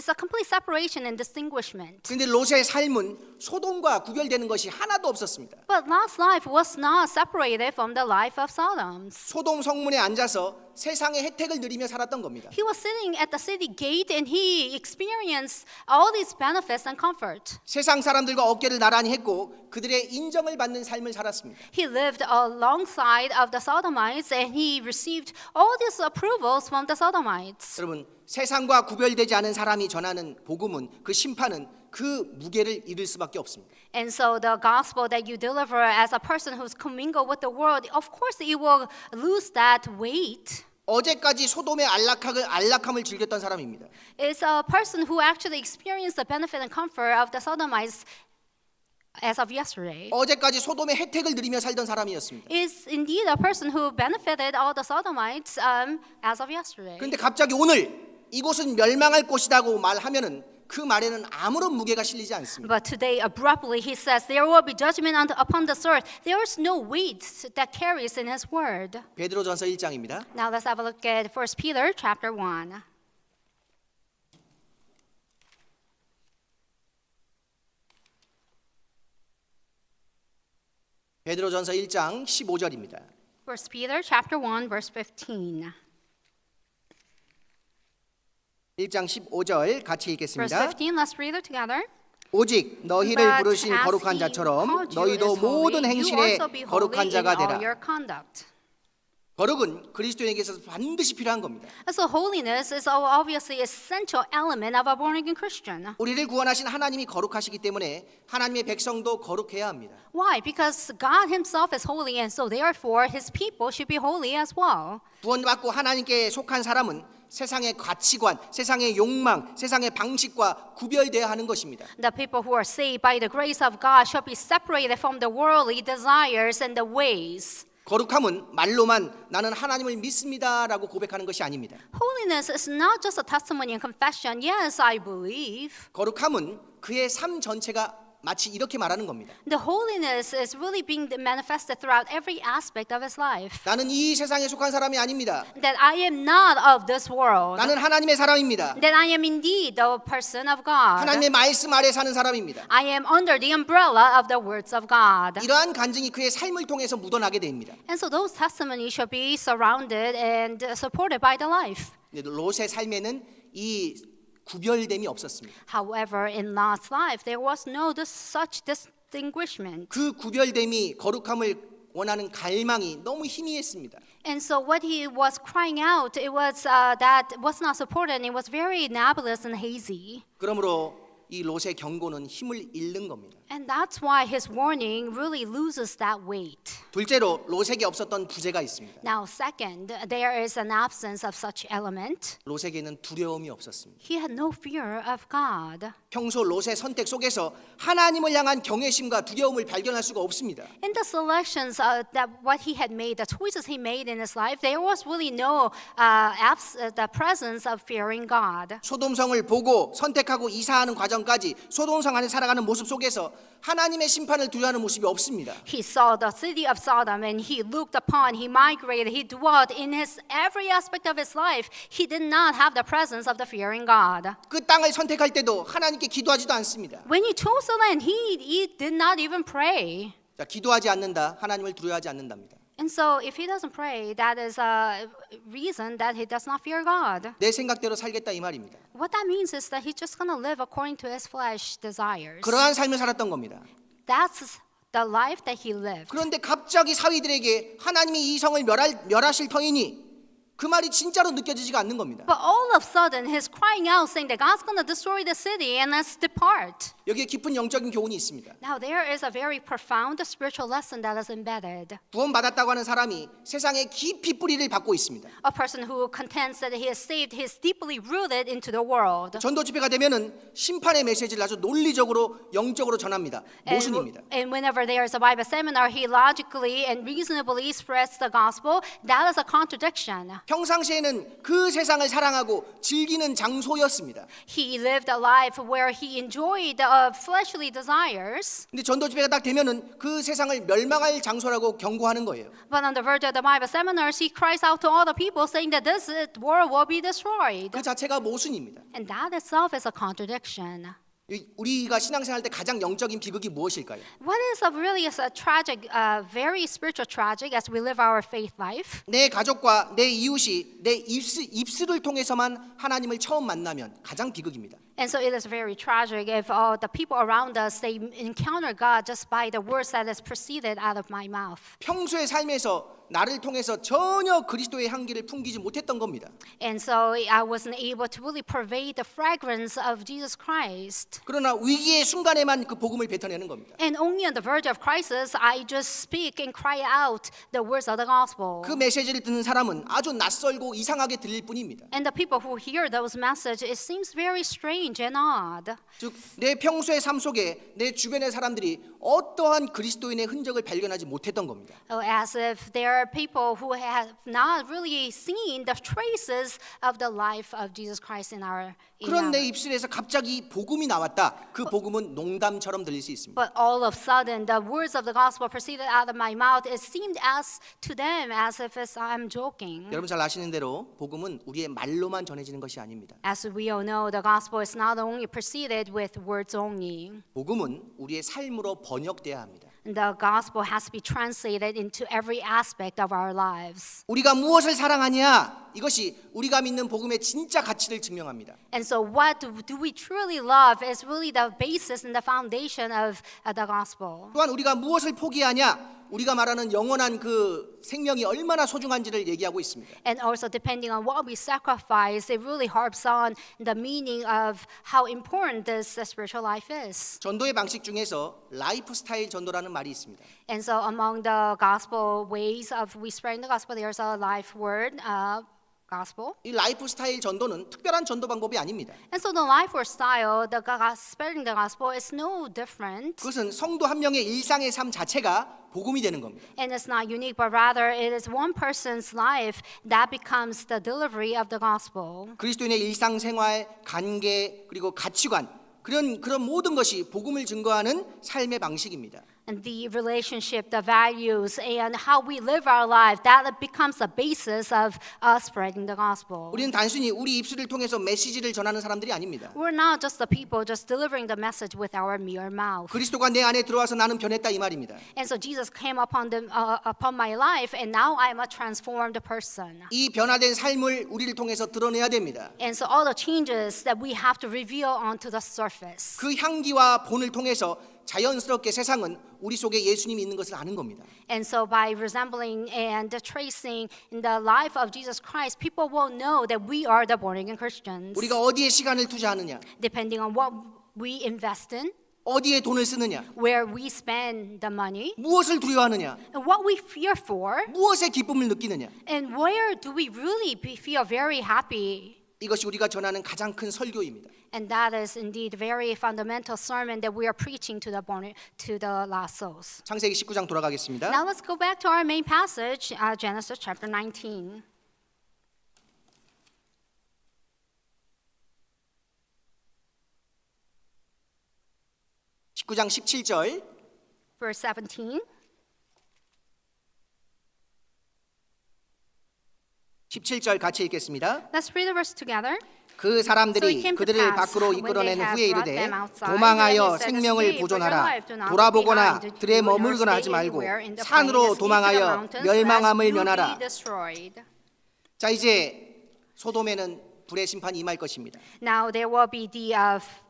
Speaker 2: a complete separation and distinguishment.
Speaker 1: 그런데 롯의 삶은 소돔과 구별되는 것이 하나도 없었습니다.
Speaker 2: But Lot's life was not separated from the life of Sodom's.
Speaker 1: 소돔 성문에 앉아서 세상의 혜택을 누리며 살았던 겁니다.
Speaker 2: He was sitting at the city gate and he experienced all these benefits and comfort.
Speaker 1: 세상 사람들과 어깨를 나란히 했고 그들의 인정을 받는 삶을 살았습니다.
Speaker 2: He lived alongside of the Sodomites and he received all these approvals from the Sodomites.
Speaker 1: 여러분 세상과 구별되지 않은 사람이 전하는 복음은 그 심판은 그 무게를 잃을 수밖에 없습니다.
Speaker 2: And so the gospel that you deliver as a person who's commingled with the world, of course it will lose that weight.
Speaker 1: 어제까지 소돔의 안락함을 즐겼던 사람입니다.
Speaker 2: It's a person who actually experienced the benefit and comfort of the Sodomites as of yesterday.
Speaker 1: 어제까지 소돔의 혜택을 누리며 살던 사람이었습니다.
Speaker 2: Is indeed a person who benefited all the Sodomites as of yesterday.
Speaker 1: 그런데 갑자기 오늘 이곳은 멸망할 곳이라고 말하면은 그 말에는 아무런 무게가 실리지 않습니다.
Speaker 2: But today, abruptly, he says, there will be judgment upon this earth. There is no weight that carries in his word.
Speaker 1: 베드로전서 1장입니다.
Speaker 2: Now let's have a look at 1 Peter chapter 1.
Speaker 1: 베드로전서 1장 15절입니다.
Speaker 2: 1 Peter chapter 1, verse 15.
Speaker 1: 1장 15절 같이
Speaker 2: Verse
Speaker 1: 읽겠습니다.
Speaker 2: 15, let's read it together.
Speaker 1: 오직 너희를
Speaker 2: But
Speaker 1: 부르신
Speaker 2: as
Speaker 1: 거룩한
Speaker 2: he
Speaker 1: 자처럼
Speaker 2: called you
Speaker 1: 너희도
Speaker 2: is holy,
Speaker 1: 모든
Speaker 2: you
Speaker 1: 행실에
Speaker 2: also be holy
Speaker 1: 거룩한
Speaker 2: in
Speaker 1: 자가
Speaker 2: all
Speaker 1: 되라.
Speaker 2: your conduct.
Speaker 1: 거룩은 그리스도인에게 있어서 반드시 필요한 겁니다.
Speaker 2: And so holiness is obviously essential element of a born-again Christian.
Speaker 1: 우리를 구원하신 하나님이 거룩하시기 때문에 하나님의 백성도 거룩해야 합니다.
Speaker 2: Why? Because God himself is holy and so therefore his people should be holy as well.
Speaker 1: 구원받고 하나님께 속한 사람은 세상의 가치관, 세상의 욕망, 세상의 방식과 구별되어야 하는 것입니다.
Speaker 2: The people who are saved by the grace of God should be separated from the worldly desires and the ways.
Speaker 1: 거룩함은 말로만 나는 하나님을 믿습니다라고 고백하는 것이 아닙니다.
Speaker 2: Holiness is not just a testimony and confession. Yes, I believe.
Speaker 1: 거룩함은 그의 삶 전체가 마치 이렇게 말하는 겁니다.
Speaker 2: The holiness is really being manifested throughout every aspect of his life.
Speaker 1: 나는 이 세상에 속한 사람이 아닙니다.
Speaker 2: That I am not of this world.
Speaker 1: 나는 하나님의 사람입니다.
Speaker 2: That I am indeed the person of God.
Speaker 1: 하나님의 말씀 아래 사는 사람입니다.
Speaker 2: I am under the umbrella of the words of God.
Speaker 1: 이러한 간증이 그의 삶을 통해서 묻어나게 됩니다.
Speaker 2: And so those testimonies should be surrounded and supported by the life.
Speaker 1: 롯의 삶에는 이 구별됨이 없었습니다.
Speaker 2: However, in Lot's life, there was no such distinguishment.
Speaker 1: 그 구별됨이 거룩함을 원하는 갈망이 너무 희미했습니다.
Speaker 2: And so what he was crying out, it was that was not supported and it was very nebulous and hazy.
Speaker 1: 그러므로 이 롯의 경고는 힘을 잃는 겁니다.
Speaker 2: And that's why his warning really loses that weight.
Speaker 1: 둘째로 롯에게 없었던 부재가 있습니다.
Speaker 2: Now, second, there is an absence of such element.
Speaker 1: 롯에게는 두려움이 없었습니다.
Speaker 2: He had no fear of God.
Speaker 1: 평소 롯의 선택 속에서 하나님을 향한 경외심과 두려움을 발견할 수가 없습니다.
Speaker 2: In the selections that what he had made, the choices he made in his life, there was really no the presence of fearing God.
Speaker 1: 소돔성을 보고 선택하고 이사하는 과정까지 소돔성 안에 살아가는 모습 속에서 하나님의 심판을 두려워하는 모습이 없습니다.
Speaker 2: He saw the city of Sodom and he looked upon, he migrated, he dwelt in his every aspect of his life. He did not have the presence of the fearing God.
Speaker 1: 그 땅을 선택할 때도 하나님께 기도하지도 않습니다.
Speaker 2: When he chose the land, he did not even pray.
Speaker 1: 자, 기도하지 않는다. 하나님을 두려워하지 않는답니다.
Speaker 2: And so if he doesn't pray, that is a reason that he does not fear God.
Speaker 1: 내 생각대로 살겠다 이 말입니다.
Speaker 2: What that means is that he's just going to live according to his flesh desires.
Speaker 1: 그러한 삶을 살았던 겁니다.
Speaker 2: That's the life that he lived.
Speaker 1: 그런데 갑자기 사위들에게 하나님이 이 성을 멸하실 터이니 그 말이 진짜로 느껴지지가 않는 겁니다.
Speaker 2: But all of a sudden, he's crying out, saying that God's going to destroy the city and let's depart.
Speaker 1: 여기에 깊은 영적인 교훈이 있습니다.
Speaker 2: Now, there is a very profound spiritual lesson that is embedded.
Speaker 1: 구원받았다고 하는 사람이 세상에 깊이 뿌리를 받고 있습니다.
Speaker 2: A person who contends that he is saved, he is deeply rooted into the world.
Speaker 1: 전도 집회가 되면은 심판의 메시지를 아주 논리적으로 영적으로 전합니다. 모순입니다.
Speaker 2: And whenever there is a Bible seminar, he logically and reasonably spreads the gospel. That is a contradiction.
Speaker 1: 평상시에는 그 세상을 사랑하고 즐기는 장소였습니다.
Speaker 2: He lived a life where he enjoyed fleshly desires.
Speaker 1: 근데 전도 집회가 딱 되면은 그 세상을 멸망할 장소라고 경고하는 거예요.
Speaker 2: But on the verge of the Bible seminars, he cries out to all the people saying that this world will be destroyed.
Speaker 1: 그 자체가 모순입니다.
Speaker 2: And that itself is a contradiction.
Speaker 1: 우리가 신앙생활 때 가장 영적인 비극이 무엇일까요?
Speaker 2: What is really a tragic, very spiritual tragic as we live our faith life?
Speaker 1: 내 가족과 내 이웃이 내 입술을 통해서만 하나님을 처음 만나면 가장 비극입니다.
Speaker 2: And so it is very tragic if the people around us, they encounter God just by the words that is proceeded out of my mouth.
Speaker 1: 평소의 삶에서 나를 통해서 전혀 그리스도의 향기를 풍기지 못했던 겁니다.
Speaker 2: And so I wasn't able to really pervade the fragrance of Jesus Christ.
Speaker 1: 그러나 위기의 순간에만 그 복음을 뱉어내는 겁니다.
Speaker 2: And only on the verge of crisis, I just speak and cry out the words of the gospel.
Speaker 1: 그 메시지를 듣는 사람은 아주 낯설고 이상하게 들릴 뿐입니다.
Speaker 2: And the people who hear those messages, it seems very strange and odd.
Speaker 1: 즉, 내 평소의 삶 속에 내 주변의 사람들이 어떠한 그리스도인의 흔적을 발견하지 못했던 겁니다.
Speaker 2: As if there are people who have not really seen the traces of the life of Jesus Christ in our
Speaker 1: 그런 내 입술에서 갑자기 복음이 나왔다. 그 복음은 농담처럼 들릴 수 있습니다.
Speaker 2: But all of a sudden, the words of the gospel proceeded out of my mouth. It seemed as to them as if I'm joking.
Speaker 1: 여러분 잘 아시는 대로 복음은 우리의 말로만 전해지는 것이 아닙니다.
Speaker 2: As we all know, the gospel is not only proceeded with words only.
Speaker 1: 복음은 우리의 삶으로 번역돼야 합니다.
Speaker 2: The gospel has to be translated into every aspect of our lives.
Speaker 1: 우리가 무엇을 사랑하냐? 이것이 우리가 믿는 복음의 진짜 가치를 증명합니다.
Speaker 2: And so what do we truly love is really the basis and the foundation of the gospel.
Speaker 1: 또한 우리가 무엇을 포기하냐? 우리가 말하는 영원한 그 생명이 얼마나 소중한지를 얘기하고 있습니다.
Speaker 2: And also depending on what we sacrifice, it really harps on the meaning of how important this spiritual life is.
Speaker 1: 전도의 방식 중에서 라이프 스타일 전도라는 말이 있습니다.
Speaker 2: And so among the gospel ways of we spreading the gospel, there's a life word, gospel.
Speaker 1: 이 라이프 스타일 전도는 특별한 전도 방법이 아닙니다.
Speaker 2: And so the life word style, spreading the gospel is no different.
Speaker 1: 그것은 성도 한 명의 일상의 삶 자체가 복음이 되는 겁니다.
Speaker 2: And it's not unique, but rather it is one person's life that becomes the delivery of the gospel.
Speaker 1: 그리스도인의 일상생활, 관계, 그리고 가치관 그런 모든 것이 복음을 증거하는 삶의 방식입니다.
Speaker 2: And the relationship, the values, and how we live our life, that becomes the basis of us spreading the gospel.
Speaker 1: 우리는 단순히 우리 입술을 통해서 메시지를 전하는 사람들이 아닙니다.
Speaker 2: We're not just the people just delivering the message with our mere mouth.
Speaker 1: 그리스도가 내 안에 들어와서 나는 변했다 이 말입니다.
Speaker 2: And so Jesus came upon my life, and now I'm a transformed person.
Speaker 1: 이 변화된 삶을 우리를 통해서 드러내야 됩니다.
Speaker 2: And so all the changes that we have to reveal onto the surface.
Speaker 1: 그 향기와 본을 통해서 자연스럽게 세상은 우리 속에 예수님이 있는 것을 아는 겁니다.
Speaker 2: And so by resembling and tracing in the life of Jesus Christ, people will know that we are the born again Christians.
Speaker 1: 우리가 어디에 시간을 투자하느냐,
Speaker 2: Depending on what we invest in,
Speaker 1: 어디에 돈을 쓰느냐,
Speaker 2: where we spend the money,
Speaker 1: 무엇을 두려워하느냐,
Speaker 2: and what we fear for,
Speaker 1: 무엇에 기쁨을 느끼느냐.
Speaker 2: and where do we really feel very happy.
Speaker 1: 이것이 우리가 전하는 가장 큰 설교입니다.
Speaker 2: And that is indeed a very fundamental sermon that we are preaching to the lost souls.
Speaker 1: 창세기 19장 돌아가겠습니다.
Speaker 2: Now let's go back to our main passage, Genesis chapter 19.
Speaker 1: (19장 17절)
Speaker 2: Verse 17.
Speaker 1: 17절 같이 읽겠습니다.
Speaker 2: Let's read the verse together.
Speaker 1: 그 사람들이 그들을 밖으로 이끌어낸 후에 이르되 도망하여 생명을 보존하라. 돌아보거나 들에 머물거나 하지 말고 산으로 도망하여 멸망함을 면하라. 자, 이제 소돔에는 불의 심판이 임할 것입니다.
Speaker 2: Now there will be the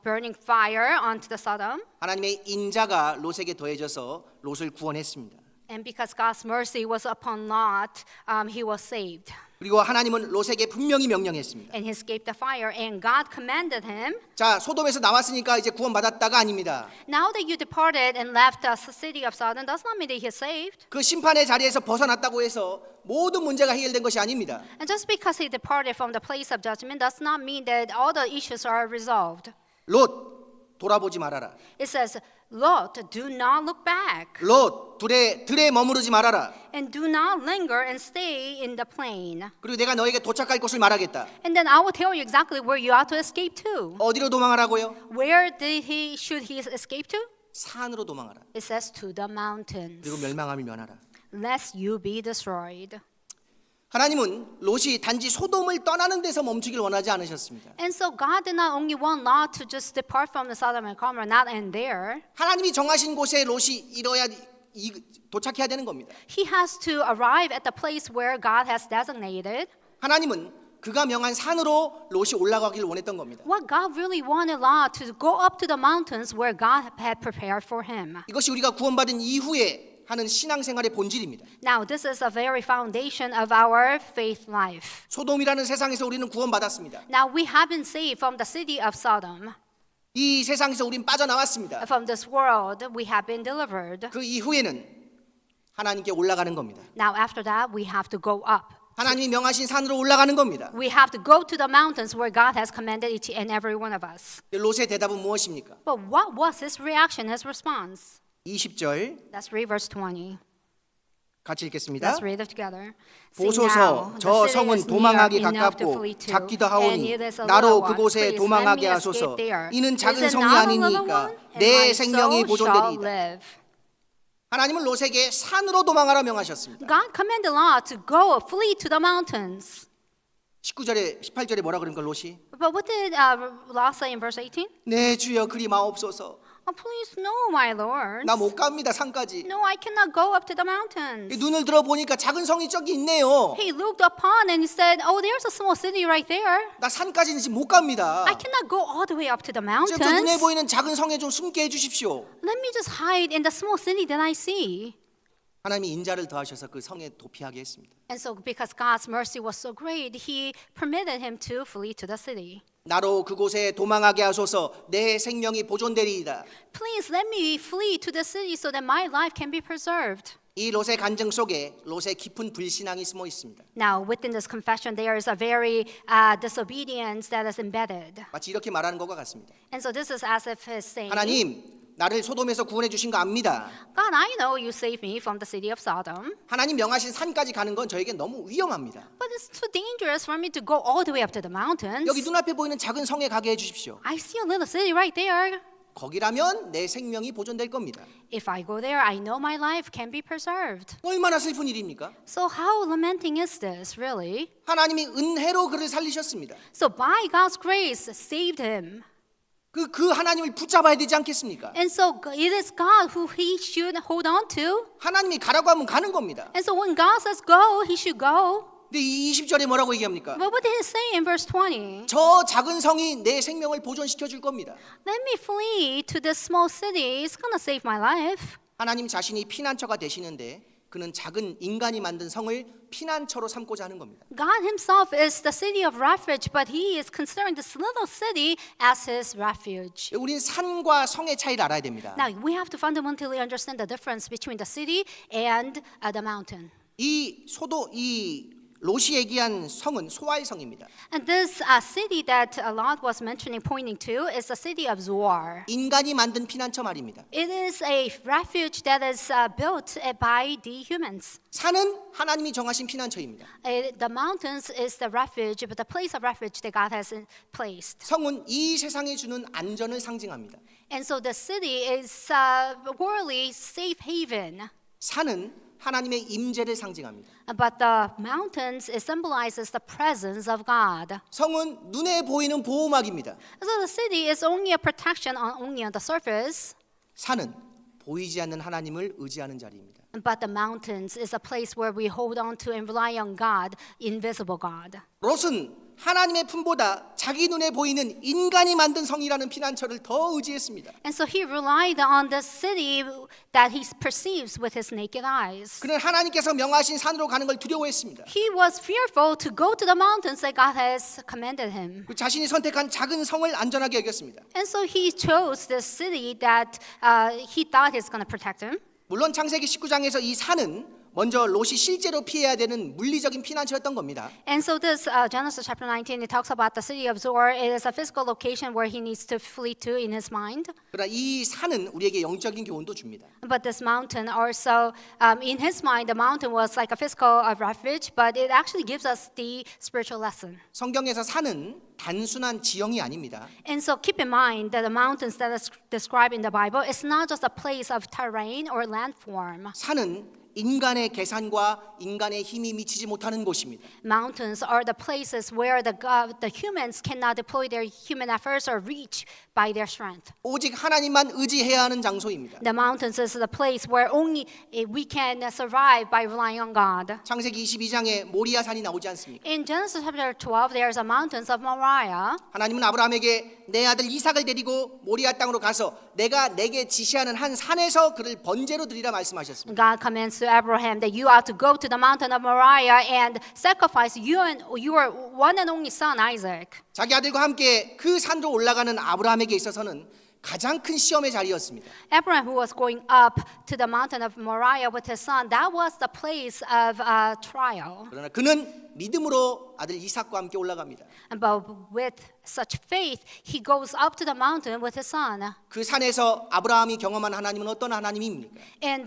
Speaker 2: burning fire onto the Sodom.
Speaker 1: 하나님의 인자가 롯에게 더해져서 롯을 구원했습니다.
Speaker 2: And because God's mercy was upon Lot, he was saved.
Speaker 1: 그리고 하나님은 롯에게 분명히 명령했습니다.
Speaker 2: And he escaped the fire. And God commanded him,
Speaker 1: 자, 소돔에서 나왔으니까 이제 구원받았다가 아닙니다.
Speaker 2: now that you departed and left the city of Sodom, does not mean that he is saved.
Speaker 1: 그 심판의 자리에서 벗어났다고 해서 모든 문제가 해결된 것이 아닙니다.
Speaker 2: And just because he departed from the place of judgment does not mean that all the issues are resolved.
Speaker 1: 롯, 돌아보지 말아라.
Speaker 2: It says, Lot, do not look back.
Speaker 1: 롯, 들에 머무르지 말아라.
Speaker 2: And do not linger and stay in the plain.
Speaker 1: 그리고 내가 너에게 도착할 곳을 말하겠다.
Speaker 2: And then I will tell you exactly where you ought to escape to.
Speaker 1: 어디로 도망하라고요?
Speaker 2: Where should he escape to?
Speaker 1: 산으로 도망하라.
Speaker 2: It says to the mountains,
Speaker 1: 그리고 멸망함을 면하라.
Speaker 2: lest you be destroyed.
Speaker 1: 하나님은 롯이 단지 소돔을 떠나는 데서 멈추길 원하지 않으셨습니다.
Speaker 2: And so God did not only want Lot to just depart from the Sodom and Gomorrah, not end there.
Speaker 1: 하나님이 정하신 곳에 롯이 도착해야 되는 겁니다.
Speaker 2: He has to arrive at the place where God has designated.
Speaker 1: 하나님은 그가 명한 산으로 롯이 올라가기를 원했던 겁니다.
Speaker 2: What God really wanted Lot to go up to the mountains where God had prepared for him.
Speaker 1: 이것이 우리가 구원받은 이후에 하는 신앙생활의 본질입니다.
Speaker 2: Now, this is a very foundation of our faith life.
Speaker 1: 소돔이라는 세상에서 우리는 구원받았습니다.
Speaker 2: Now, we have been saved from the city of Sodom.
Speaker 1: 이 세상에서 우린 빠져나왔습니다.
Speaker 2: From this world, we have been delivered.
Speaker 1: 그 이후에는 하나님께 올라가는 겁니다.
Speaker 2: Now, after that, we have to go up.
Speaker 1: 하나님이 명하신 산으로 올라가는 겁니다.
Speaker 2: We have to go to the mountains where God has commanded each and every one of us.
Speaker 1: 롯의 대답은 무엇입니까?
Speaker 2: But what was his reaction, his response?
Speaker 1: 20절
Speaker 2: Let's read verse 20.
Speaker 1: 같이 읽겠습니다.
Speaker 2: Let's read it together.
Speaker 1: 보소서 저 성은 도망하기 가깝고 작기도 하오니 나로 그곳에 도망하게 하소서. 이는 작은 성이 아니니까 내 생명이 보존되리이다. 하나님은 롯에게 산으로 도망하라 명하셨습니다.
Speaker 2: God commanded Lot to go flee to the mountains.
Speaker 1: 19절에 18절에 뭐라 그러니까 롯이
Speaker 2: But what did Lot say in verse 18?
Speaker 1: 네 주여 그리 마옵소서.
Speaker 2: Oh, please, no, my lord.
Speaker 1: 나 못 갑니다 산까지.
Speaker 2: No, I cannot go up to the mountains.
Speaker 1: 눈을 들어 보니까 작은 성이 저기 있네요.
Speaker 2: He looked upon and he said, oh, there's a small city right there.
Speaker 1: 나 산까지는 지금 못 갑니다.
Speaker 2: I cannot go all the way up to the
Speaker 1: 저 눈에
Speaker 2: mountains.
Speaker 1: 보이는 작은 성에 좀 숨게 해주십시오.
Speaker 2: Let me just hide in the small city that I see.
Speaker 1: 하나님이 인자를 더하셔서 그 성에 도피하게 했습니다.
Speaker 2: And so because God's mercy was so great, he permitted him to flee to the city.
Speaker 1: 나로 그곳에 도망하게 하소서. 내 생명이 보존되리이다.
Speaker 2: Please let me flee to the city so that my life can be preserved.
Speaker 1: 이 롯의 간증 속에 롯의 깊은 불신앙이 숨어 있습니다.
Speaker 2: Now, within this confession, there is a very disobedience that is embedded.
Speaker 1: 마치 이렇게 말하는 것과 같습니다.
Speaker 2: And so this is as if he's saying,
Speaker 1: 하나님, 나를 소돔에서 구원해 주신 거 압니다.
Speaker 2: God, I know you saved me from the city of Sodom,
Speaker 1: 하나님 명하신 산까지 가는 건 저에게 너무 위험합니다.
Speaker 2: but it's too dangerous for me to go all the way up to the mountains.
Speaker 1: 여기 눈앞에 보이는 작은 성에 가게 해주십시오.
Speaker 2: I see a little city right there.
Speaker 1: 거기라면 내 생명이 보존될 겁니다.
Speaker 2: If I go there, I know my life can be preserved.
Speaker 1: 얼마나 슬픈 일입니까?
Speaker 2: So how lamenting is this, really?
Speaker 1: 하나님이 은혜로 그를 살리셨습니다.
Speaker 2: So by God's grace, saved him.
Speaker 1: 그 하나님을 붙잡아야 되지 않겠습니까?
Speaker 2: And so it is God who he should hold on to.
Speaker 1: 하나님이 가라고 하면 가는 겁니다.
Speaker 2: And so when God says go, he should go.
Speaker 1: 근데 이 20절에 뭐라고 얘기합니까?
Speaker 2: But what did he say in verse 20?
Speaker 1: 저 작은 성이 내 생명을 보존시켜 줄 겁니다.
Speaker 2: Let me flee to this small city. It's going to save my life.
Speaker 1: 하나님 자신이 피난처가 되시는데 그는 작은 인간이 만든 성을 피난처로 삼고자 하는 겁니다.
Speaker 2: God himself is the city of refuge, but he is considering this little city as his refuge.
Speaker 1: 우린 산과 성의 차이를 알아야 됩니다.
Speaker 2: Now, we have to fundamentally understand the difference between the city and the mountain.
Speaker 1: 이 롯이 얘기한 성은 소아의 성입니다.
Speaker 2: And this city that Lot was mentioning, pointing to, is the city of Zoar.
Speaker 1: 인간이 만든 피난처 말입니다.
Speaker 2: It is a refuge that is built by the humans.
Speaker 1: 산은 하나님이 정하신 피난처입니다.
Speaker 2: The mountains is the refuge, but the place of refuge that God has placed.
Speaker 1: 성은 이 세상에 주는 안전을 상징합니다.
Speaker 2: And so the city is worldly safe haven.
Speaker 1: 산은 하나님의 임재를 상징합니다.
Speaker 2: But the mountains it symbolizes the presence of God.
Speaker 1: 성은 눈에 보이는 보호막입니다.
Speaker 2: So the city is only a protection only on the surface.
Speaker 1: 산은 보이지 않는 하나님을 의지하는 자리입니다.
Speaker 2: But the mountains is a place where we hold on to and rely on God, invisible God.
Speaker 1: 롯은 하나님의 품보다 자기 눈에 보이는 인간이 만든 성이라는 피난처를 더 의지했습니다.
Speaker 2: And so he relied on the city that he perceives with his naked eyes.
Speaker 1: 그는 하나님께서 명하신 산으로 가는 걸 두려워했습니다.
Speaker 2: He was fearful to go to the mountains that God has commanded him.
Speaker 1: 그 자신이 선택한 작은 성을 안전하게 여겼습니다.
Speaker 2: And so he chose the city that he thought is going to protect him.
Speaker 1: 물론 창세기 19장에서 이 산은 먼저 롯이 실제로 피해야 되는 물리적인 피난처였던 겁니다.
Speaker 2: And so this Genesis chapter 19, it talks about the city of Zoar. It is a physical location where he needs to flee to in his mind.
Speaker 1: 그러나 이 산은 우리에게 영적인 교훈도 줍니다.
Speaker 2: But this mountain also, in his mind, the mountain was like a physical refuge, but it actually gives us the spiritual lesson.
Speaker 1: 성경에서 산은 단순한 지형이 아닙니다.
Speaker 2: And so keep in mind that the mountains that is described in the Bible is not just a place of terrain or landform.
Speaker 1: 산은 인간의 계산과 인간의 힘이 미치지 못하는 곳입니다.
Speaker 2: Mountains are the places where the humans cannot deploy their human efforts or reach by their strength.
Speaker 1: 오직 하나님만 의지해야 하는 장소입니다.
Speaker 2: The mountains is the place where only we can survive by relying on God.
Speaker 1: 창세기 22장에 모리아 산이 나오지 않습니까?
Speaker 2: In Genesis chapter 12, there's a mountains of Moriah.
Speaker 1: 하나님은 아브라함에게 내 아들 이삭을 데리고 모리아 땅으로 가서 내가 내게 지시하는 한 산에서 그를 번제로 드리라 말씀하셨습니다.
Speaker 2: God commands to Abraham that you ought to go to the mountain of Moriah and sacrifice you and your one and only son Isaac.
Speaker 1: 자기 아들과 함께 그 산으로 올라가는 아브라함에게 있어서는 가장 큰 시험의 자리였습니다.
Speaker 2: Abraham, who was going up to the mountain of Moriah with his son, that was the place of trial.
Speaker 1: 그러나 그는 믿음으로 아들 이삭과 함께 올라갑니다.
Speaker 2: But with such faith, he goes up to the mountain with his son.
Speaker 1: 그 산에서 아브라함이 경험한 하나님은 어떤 하나님입니까?
Speaker 2: And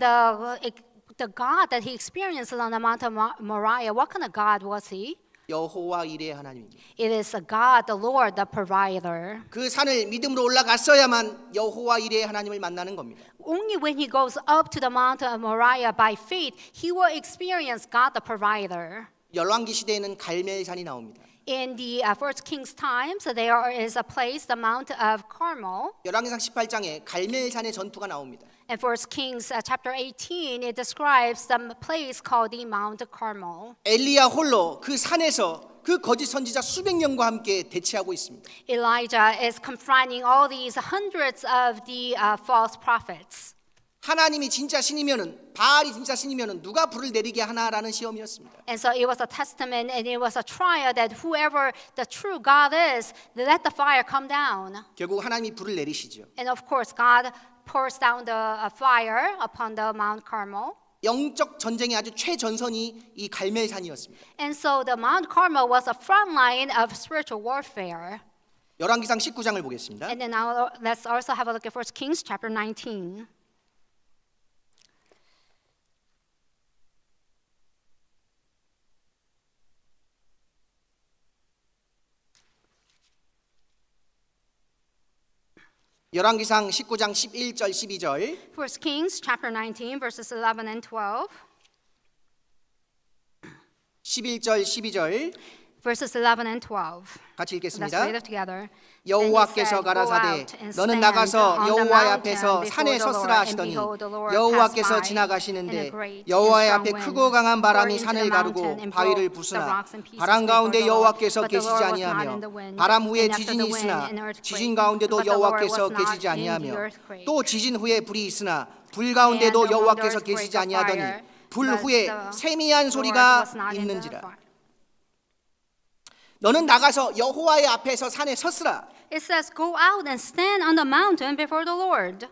Speaker 2: the God that he experienced on the mountain of Moriah, what kind of God was he?
Speaker 1: 여호와 이레의 하나님입니다.
Speaker 2: It is a God, the Lord, the provider.
Speaker 1: 그 산을 믿음으로 올라갔어야만 여호와 이레의 하나님을 만나는 겁니다.
Speaker 2: Only when he goes up to the mountain of Moriah by faith, he will experience God, the provider.
Speaker 1: 열왕기 시대에는 갈멜산이 나옵니다.
Speaker 2: In the First Kings times, there is a place, the Mount of Carmel.
Speaker 1: 열왕기상 18장에 갈멜산의 전투가 나옵니다.
Speaker 2: In First Kings chapter 18, it describes some place called the Mount Carmel.
Speaker 1: 엘리야 홀로 그 산에서 그 거짓 선지자 수백 명과 함께 대치하고 있습니다.
Speaker 2: Elijah is confronting all these hundreds of the false prophets.
Speaker 1: 하나님이 진짜 신이면은 바알이 진짜 신이면은 누가 불을 내리게 하나라는 시험이었습니다.
Speaker 2: And so it was a testament and it was a trial that whoever the true God is, let the fire come down.
Speaker 1: 결국 하나님이 불을 내리시죠.
Speaker 2: And of course, God pours down the fire upon the Mount Carmel.
Speaker 1: 영적 전쟁의 아주 최전선이 이 갈멜산이었습니다.
Speaker 2: And so the Mount Carmel was a front line of spiritual warfare.
Speaker 1: 열왕기상 19장을 보겠습니다.
Speaker 2: And then now let's also have a look at 1 Kings chapter 19.
Speaker 1: 열왕기상 19장 11절 12절
Speaker 2: 1 Kings chapter 19 verses 11 and 12.
Speaker 1: 11절 12절
Speaker 2: Verses 11 and 12.
Speaker 1: 같이
Speaker 2: Let's
Speaker 1: 읽겠습니다.
Speaker 2: read it together.
Speaker 1: 여호와께서 가라사대 너는 나가서 여호와의 앞에서 산에 서쓰라 하시더니 여호와께서 지나가시는데 여호와의 앞에 크고 강한 바람이 산을 가르고 바위를 부수나 바람 가운데 여호와께서 계시지 아니하며 바람 후에 지진이 있으나 지진 가운데도 여호와께서 계시지 아니하며 또 지진 후에 불이 있으나 불 가운데도 여호와께서 계시지 아니하더니 불 후에 세미한 소리가 있는지라. 너는 나가서 여호와의 앞에서 산에 섰으라.
Speaker 2: It says, go out and stand on the mountain before the Lord.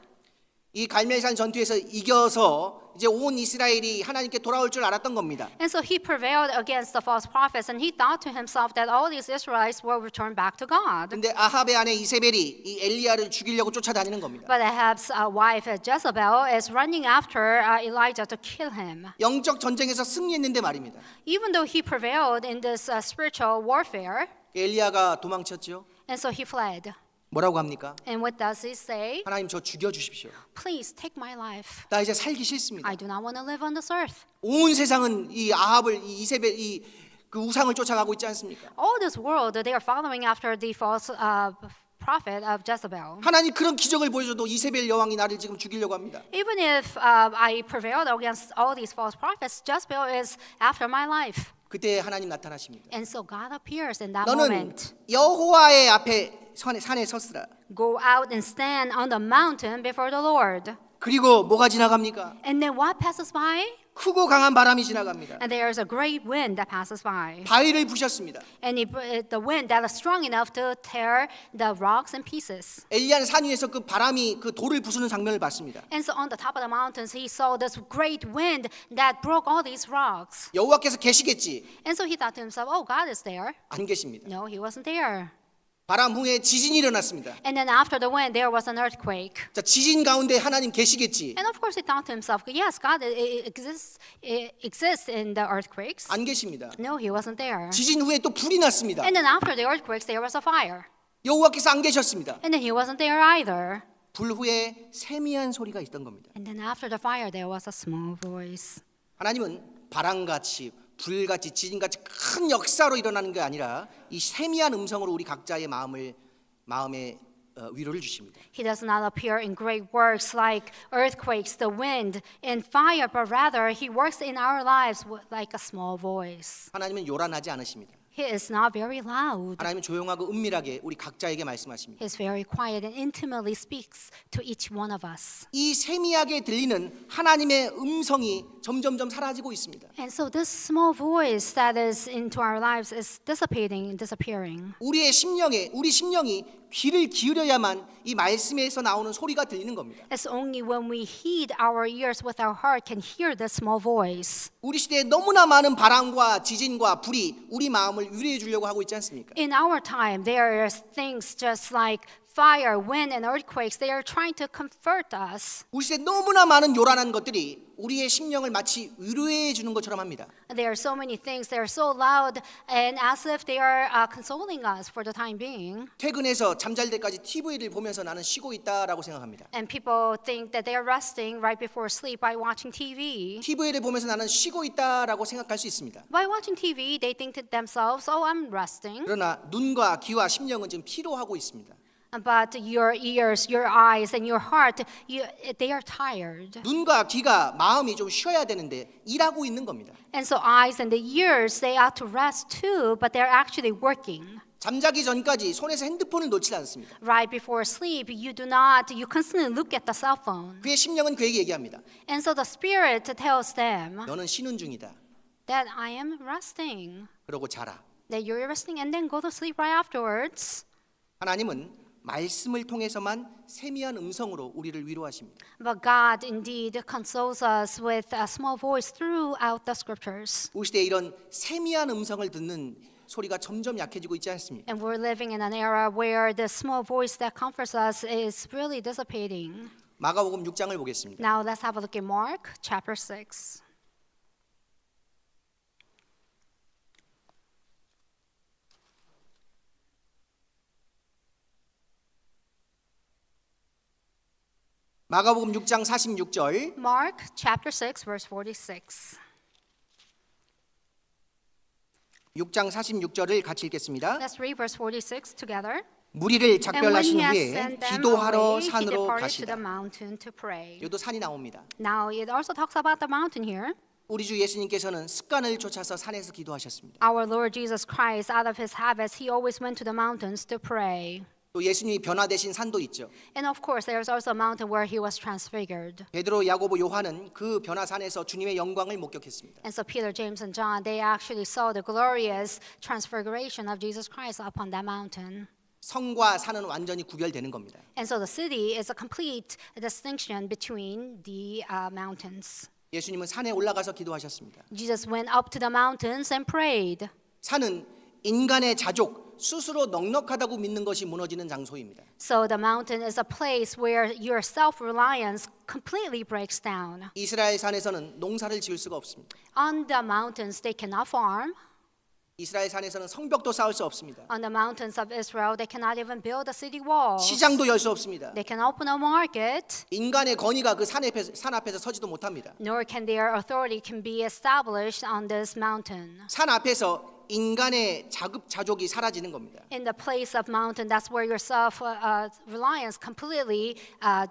Speaker 1: 이 갈멜산 전투에서 이겨서 이제 온 이스라엘이 하나님께 돌아올 줄 알았던 겁니다.
Speaker 2: And so he prevailed against the false prophets, and he thought to himself that all these Israelites will return back to God.
Speaker 1: 근데 아합의 아내 이세벨이 이 엘리야를 죽이려고 쫓아다니는 겁니다.
Speaker 2: But Ahab's wife Jezebel is running after Elijah to kill him.
Speaker 1: 영적 전쟁에서 승리했는데 말입니다.
Speaker 2: Even though he prevailed in this spiritual warfare,
Speaker 1: 엘리야가 도망쳤죠.
Speaker 2: and so he fled.
Speaker 1: 뭐라고 합니까?
Speaker 2: And what does he say?
Speaker 1: 하나님 저 죽여 주십시오.
Speaker 2: Please take my life.
Speaker 1: 나 이제 살기 싫습니다.
Speaker 2: I do not want to live on this earth.
Speaker 1: 온 세상은 이 아합을 이 이세벨 이 그 우상을 쫓아가고 있지 않습니까?
Speaker 2: All this world, they are following after the false prophet of Jezebel.
Speaker 1: 하나님 그런 기적을 보여줘도 이세벨 여왕이 나를 지금 죽이려고 합니다.
Speaker 2: Even if I prevailed against all these false prophets, Jezebel is after my life.
Speaker 1: 그때 하나님 나타나십니다.
Speaker 2: And so God appears in that
Speaker 1: 너는
Speaker 2: moment.
Speaker 1: 여호와의 앞에 산에 섰으라.
Speaker 2: Go out and stand on the mountain before the Lord.
Speaker 1: 그리고 뭐가 지나갑니까?
Speaker 2: And then what passes by?
Speaker 1: 크고 강한 바람이 지나갑니다.
Speaker 2: And there is a great wind that passes by.
Speaker 1: 바위를 부셨습니다.
Speaker 2: And the wind that is strong enough to tear the rocks in pieces.
Speaker 1: 엘리야는 산 위에서 그 바람이 그 돌을 부수는 장면을 봤습니다.
Speaker 2: And so on the top of the mountains, he saw this great wind that broke all these rocks.
Speaker 1: 여호와께서 계시겠지.
Speaker 2: And so he thought to himself, oh, God is there.
Speaker 1: 안 계십니다.
Speaker 2: No, he wasn't there.
Speaker 1: 바람 후에 지진이 일어났습니다.
Speaker 2: And then after the wind, there was an earthquake.
Speaker 1: 자, 지진 가운데 하나님 계시겠지.
Speaker 2: And of course, he thought to himself, yes, God exists in the earthquakes.
Speaker 1: 안 계십니다.
Speaker 2: No, he wasn't there.
Speaker 1: 지진 후에 또 불이 났습니다.
Speaker 2: And then after the earthquakes, there was a fire.
Speaker 1: 여호와께서 안 계셨습니다.
Speaker 2: And then he wasn't there either.
Speaker 1: 불 후에 세미한 소리가 있던 겁니다.
Speaker 2: And then after the fire, there was a small voice.
Speaker 1: 하나님은 바람같이 불같이 지진같이 큰 역사로 일어나는 게 아니라 이 세미한 음성으로 우리 각자의 마음에 위로를 주십니다.
Speaker 2: He does not appear in great works like earthquakes, the wind, and fire, but rather he works in our lives like a small voice.
Speaker 1: 하나님은 요란하지 않으십니다.
Speaker 2: He is not very loud.
Speaker 1: 하나님은 조용하고 은밀하게 우리 각자에게 말씀하십니다.
Speaker 2: He is very quiet and intimately speaks to each one of us.
Speaker 1: 이 세미하게 들리는 하나님의 음성이 점점점 사라지고 있습니다.
Speaker 2: And so this small voice that is into our lives is dissipating and disappearing.
Speaker 1: 우리 심령이 귀를 기울여야만 이 말씀에서 나오는 소리가 들리는 겁니다.
Speaker 2: It's only when we heed our ears with our heart can hear this small voice.
Speaker 1: 우리 시대에 너무나 많은 바람과 지진과 불이 우리 마음을 위로해 주려고 하고 있지 않습니까?
Speaker 2: In our time, there are things just like fire, wind, and earthquakes. They are trying to comfort us.
Speaker 1: 우리 시대에 너무나 많은 요란한 것들이 우리의 심령을 마치 위로해 주는 것처럼 합니다.
Speaker 2: There are so many things. They are so loud and as if they are consoling us for the time being.
Speaker 1: 퇴근해서 잠잘 때까지 TV를 보면서 나는 쉬고 있다라고 생각합니다.
Speaker 2: And people think that they are resting right before sleep by watching TV.
Speaker 1: TV를 보면서 나는 쉬고 있다라고 생각할 수 있습니다.
Speaker 2: By watching TV, they think to themselves, oh, I'm resting.
Speaker 1: 그러나 눈과 귀와 심령은 지금 피로하고 있습니다.
Speaker 2: But your ears, your eyes, and your heart, they are tired.
Speaker 1: 눈과 귀가 마음이 좀 쉬어야 되는데 일하고 있는 겁니다.
Speaker 2: And so eyes and the ears, they ought to rest too, but they're actually working.
Speaker 1: 잠자기 전까지 손에서 핸드폰을 놓지 않습니다.
Speaker 2: Right before sleep, you constantly look at the cell phone.
Speaker 1: 그의 심령은 그에게 얘기합니다.
Speaker 2: And so the spirit tells them
Speaker 1: 너는 쉬는 중이다.
Speaker 2: that I am resting,
Speaker 1: 그러고 자라.
Speaker 2: that you're resting, and then go to sleep right afterwards.
Speaker 1: 하나님은 말씀을 통해서만 세미한 음성으로 우리를 위로하십니다.
Speaker 2: But God indeed consoles us with a small voice throughout the scriptures.
Speaker 1: 우리 시대에 이런 세미한 음성을 듣는 소리가 점점 약해지고 있지 않습니까?
Speaker 2: And we're living in an era where the small voice that comforts us is really dissipating.
Speaker 1: 마가복음 6장을 보겠습니다.
Speaker 2: Now let's have a look at Mark chapter 6.
Speaker 1: 마가복음 6장 46절
Speaker 2: Mark chapter 6 verse 46.
Speaker 1: 6장 46절을 같이 읽겠습니다.
Speaker 2: Let's read verse 46 together.
Speaker 1: 무리를
Speaker 2: And when
Speaker 1: 작별하신
Speaker 2: he had
Speaker 1: 후에
Speaker 2: sent them
Speaker 1: 기도하러
Speaker 2: away, he
Speaker 1: 산으로
Speaker 2: departed to
Speaker 1: 가시다.
Speaker 2: the mountain to pray.
Speaker 1: 여기도 산이 나옵니다.
Speaker 2: Now it also talks about the mountain here.
Speaker 1: 우리 주 예수님께서는 습관을 쫓아서 산에서 기도하셨습니다.
Speaker 2: Our Lord Jesus Christ, out of his habits, he always went to the mountains to pray.
Speaker 1: 또 예수님이 변화되신 산도 있죠.
Speaker 2: And of course, there's also a mountain where he was transfigured.
Speaker 1: 베드로, 야고보, 요한은 그 변화산에서 주님의 영광을 목격했습니다.
Speaker 2: And so Peter, James, and John, they actually saw the glorious transfiguration of Jesus Christ upon that mountain.
Speaker 1: 성과 산은 완전히 구별되는 겁니다.
Speaker 2: And so the city is a complete distinction between the mountains.
Speaker 1: 예수님은 산에 올라가서 기도하셨습니다.
Speaker 2: Jesus went up to the mountains and prayed.
Speaker 1: 산은 인간의 자족, 스스로 넉넉하다고 믿는 것이 무너지는 장소입니다.
Speaker 2: So the mountain is a place where your self-reliance completely breaks down.
Speaker 1: 이스라엘 산에서는 농사를 지을 수가 없습니다.
Speaker 2: On the mountains, they cannot farm.
Speaker 1: 이스라엘 산에서는 성벽도 쌓을 수 없습니다.
Speaker 2: On the mountains of Israel, they cannot even build a city wall.
Speaker 1: 시장도 열 수 없습니다.
Speaker 2: They can open a market,
Speaker 1: 인간의 권위가 그 산 앞에서 서지도 못합니다.
Speaker 2: nor can their authority can be established on this mountain.
Speaker 1: 산 앞에서 인간의 자급자족이 사라지는 겁니다.
Speaker 2: In the place of mountain, that's where your self-reliance completely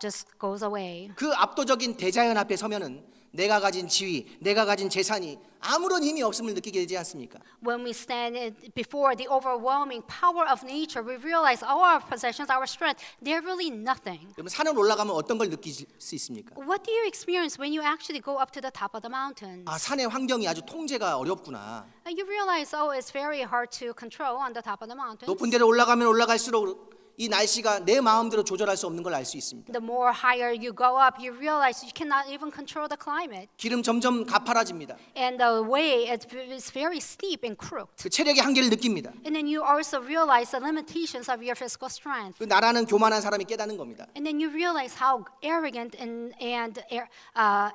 Speaker 2: just goes away.
Speaker 1: 그 압도적인 대자연 앞에 서면은 내가 가진 지위, 내가 가진 재산이 아무런 의미 없음을 느끼게 되지 않습니까?
Speaker 2: When we stand before the overwhelming power of nature, we realize all our possessions, our strength, they're really nothing.
Speaker 1: 여러분 산을 올라가면 어떤 걸 느낄 수 있습니까?
Speaker 2: What do you experience when you actually go up to the top of the mountains?
Speaker 1: 아, 산의 환경이 아주 통제가 어렵구나.
Speaker 2: You realize, oh, it's very hard to control on the top of the mountains.
Speaker 1: 높은 데를 올라가면 올라갈수록 이 날씨가 내 마음대로 조절할 수 없는 걸 알 수 있습니다.
Speaker 2: The more higher you go up, you realize you cannot even control the climate.
Speaker 1: 길은 점점 가파라집니다.
Speaker 2: And the way is very steep and crooked.
Speaker 1: 그 체력의 한계를 느낍니다.
Speaker 2: And then you also realize the limitations of your physical strength.
Speaker 1: 그 나라는 교만한 사람이 깨닫는 겁니다.
Speaker 2: And then you realize how arrogant and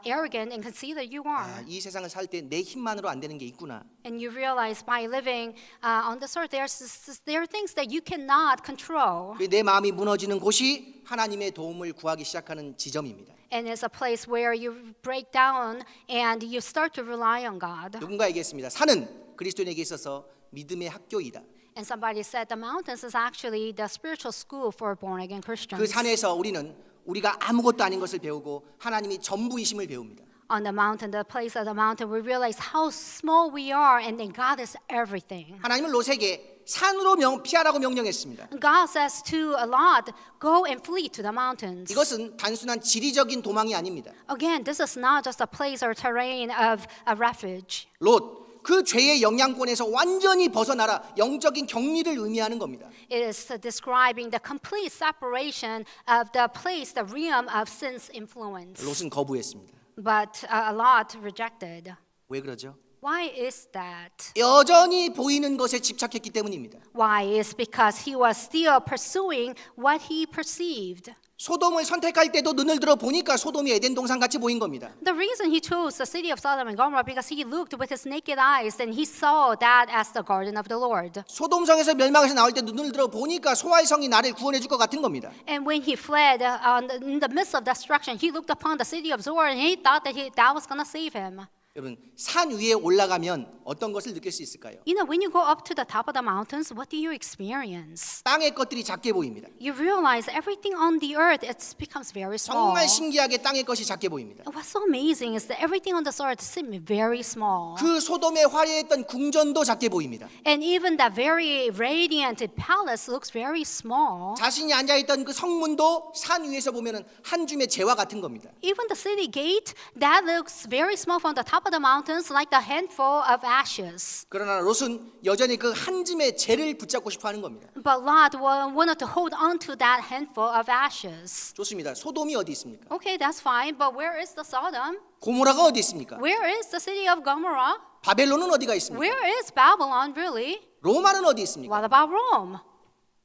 Speaker 2: arrogant and conceited you are.
Speaker 1: 아, 이 세상을 살 때 내 힘만으로 안 되는 게 있구나.
Speaker 2: And you realize by living on this earth, there are things that you cannot control.
Speaker 1: 내 마음이 무너지는 곳이 하나님의 도움을 구하기 시작하는 지점입니다.
Speaker 2: And it's a place where you break down and you start to rely on God.
Speaker 1: 누군가 얘기했습니다. 산은 그리스도인에게 있어서 믿음의 학교이다.
Speaker 2: And somebody said the mountains is actually the spiritual school for born again Christians.
Speaker 1: 그 산에서 우리는 우리가 아무것도 아닌 것을 배우고 하나님이 전부이심을 배웁니다.
Speaker 2: On the mountain, the place of the mountain, we realize how small we are, and then God is everything.
Speaker 1: 하나님은 롯에게 산으로 피하라고 명령했습니다.
Speaker 2: God says to Lot, go and flee to the mountains.
Speaker 1: 이것은 단순한 지리적인 도망이 아닙니다.
Speaker 2: Again, this is not just a place or terrain of a refuge.
Speaker 1: 롯, 그 죄의 영향권에서 완전히 벗어나라 영적인 격리를 의미하는 겁니다.
Speaker 2: It is describing the complete separation of the place, the realm of sin's influence.
Speaker 1: 롯은 거부했습니다.
Speaker 2: But Lot rejected.
Speaker 1: 왜 그러죠?
Speaker 2: Why is that?
Speaker 1: 여전히 보이는 것에 집착했기 때문입니다.
Speaker 2: Why is because he was still pursuing what he perceived.
Speaker 1: 소돔을 선택할 때도 눈을 들어 보니까 소돔이 에덴 동산 같이 보인 겁니다.
Speaker 2: The reason he chose the city of Sodom and Gomorrah because he looked with his naked eyes and he saw that as the garden of the Lord.
Speaker 1: 소돔성에서 멸망해서 나올 때 눈을 들어 보니까 소활성이 나를 구원해 줄 것 같은 겁니다.
Speaker 2: And when he fled in the midst of destruction, he looked upon the city of Zoar and he thought that that was going to save him.
Speaker 1: 여러분 산 위에 올라가면 어떤 것을 느낄 수 있을까요?
Speaker 2: You know, when you go up to the top of the mountains, what do you experience?
Speaker 1: 땅의 것들이 작게 보입니다.
Speaker 2: You realize everything on the earth it becomes very small.
Speaker 1: 정말 신기하게 땅의 것이 작게 보입니다.
Speaker 2: What's so amazing is that everything on this earth seems very small.
Speaker 1: 그 소돔에 화려했던 궁전도 작게 보입니다.
Speaker 2: And even that very radiant palace looks very small.
Speaker 1: 자신이 앉아있던 그 성문도 산 위에서 보면은 한 줌의 재와 같은 겁니다.
Speaker 2: Even the city gate, that looks very small from the top of the mountains like a handful of ashes.
Speaker 1: 그러나 롯은 여전히 그 한 줌의 재를 붙잡고 싶어하는 겁니다.
Speaker 2: But Lot wanted to hold on to that handful of ashes.
Speaker 1: 좋습니다. 소돔이 어디 있습니까?
Speaker 2: Okay, that's fine, but where is the Sodom?
Speaker 1: 고모라가 어디 있습니까?
Speaker 2: Where is the city of Gomorrah?
Speaker 1: 바벨론은 어디가 있습니까?
Speaker 2: Where is Babylon really?
Speaker 1: 로마는 어디 있습니까?
Speaker 2: What about Rome?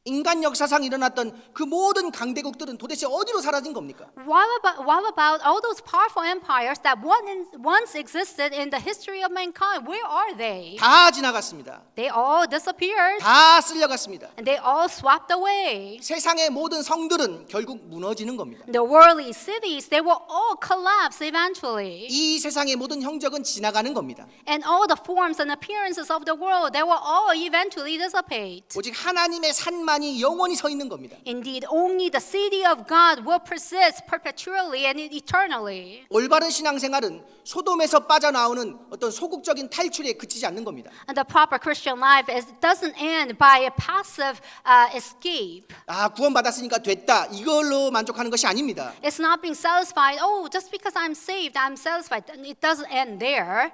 Speaker 1: 인간 역사상 일어났던 그 모든 강대국들은 도대체 어디로 사라진 겁니까?
Speaker 2: What about all those powerful empires that once existed in the history of mankind? Where are they?
Speaker 1: 다 지나갔습니다.
Speaker 2: They all disappeared
Speaker 1: 다 쓸려갔습니다.
Speaker 2: and they all swept away.
Speaker 1: 세상의 모든 성들은 결국 무너지는 겁니다.
Speaker 2: The worldly cities, they will all collapse eventually.
Speaker 1: 이 세상의 모든 형적은 지나가는 겁니다.
Speaker 2: And all the forms and appearances of the world, they will all eventually dissipate.
Speaker 1: 오직 하나님의 산만이 영원히 서 있는 겁니다.
Speaker 2: Indeed, only the city of God will persist perpetually and eternally.
Speaker 1: 올바른 신앙생활은 소돔에서 빠져나오는 어떤 소극적인 탈출에 그치지 않는 겁니다.
Speaker 2: And the proper Christian life doesn't end by a passive escape.
Speaker 1: 아, 구원받았으니까 됐다. 이걸로 만족하는 것이 아닙니다.
Speaker 2: It's not being satisfied. Oh, just because I'm saved, I'm satisfied. It doesn't end there.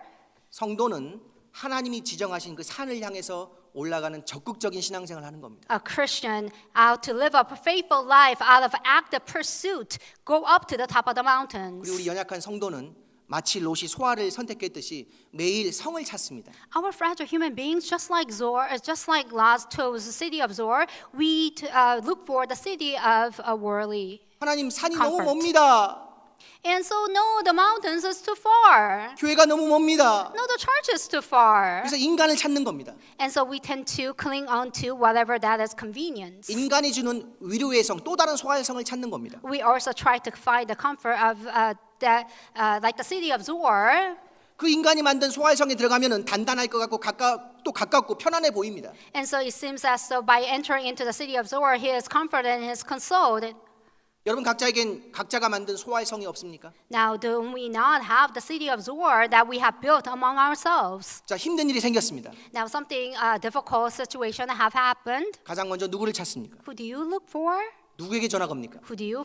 Speaker 1: 성도는 하나님이 지정하신 그 산을 향해서 올라가는 적극적인 신앙생활을 하는 겁니다.
Speaker 2: A Christian out to live a faithful life out of active pursuit, go up to the top of the mountains.
Speaker 1: 그리고 우리 연약한 성도는 마치 롯이 소아를 선택했듯이 매일 성을 찾습니다.
Speaker 2: Our fragile human beings, just like Lot chose the city of Zoar, we look for the city of a worldly.
Speaker 1: 하나님 산이
Speaker 2: comfort.
Speaker 1: 너무 멉니다.
Speaker 2: And so, no, the mountains is too far.
Speaker 1: 교회가 너무 멉니다.
Speaker 2: No, the church is too far.
Speaker 1: 그래서 인간을 찾는 겁니다.
Speaker 2: And so we tend to cling on to whatever that is convenience.
Speaker 1: 인간이 주는 위로의 성, 또 다른 소활성을 찾는 겁니다.
Speaker 2: We also try to find the comfort of like the city of Zoar.
Speaker 1: 그 인간이 만든 소활성에 들어가면은 단단할 것 같고 가깝고 편안해 보입니다.
Speaker 2: And so it seems as though by entering into the city of Zoar, he is comforted and he is consoled.
Speaker 1: 여러분 각자에겐 각자가 만든 소활성이 없습니까?
Speaker 2: Now, do we not have the city of Zoar that we have built among ourselves?
Speaker 1: 자, 힘든 일이 생겼습니다.
Speaker 2: Now, something difficult situation have happened.
Speaker 1: 가장 먼저 누구를 찾습니까?
Speaker 2: Who do you look for?
Speaker 1: 누구에게 전화 겁니까?
Speaker 2: Who do you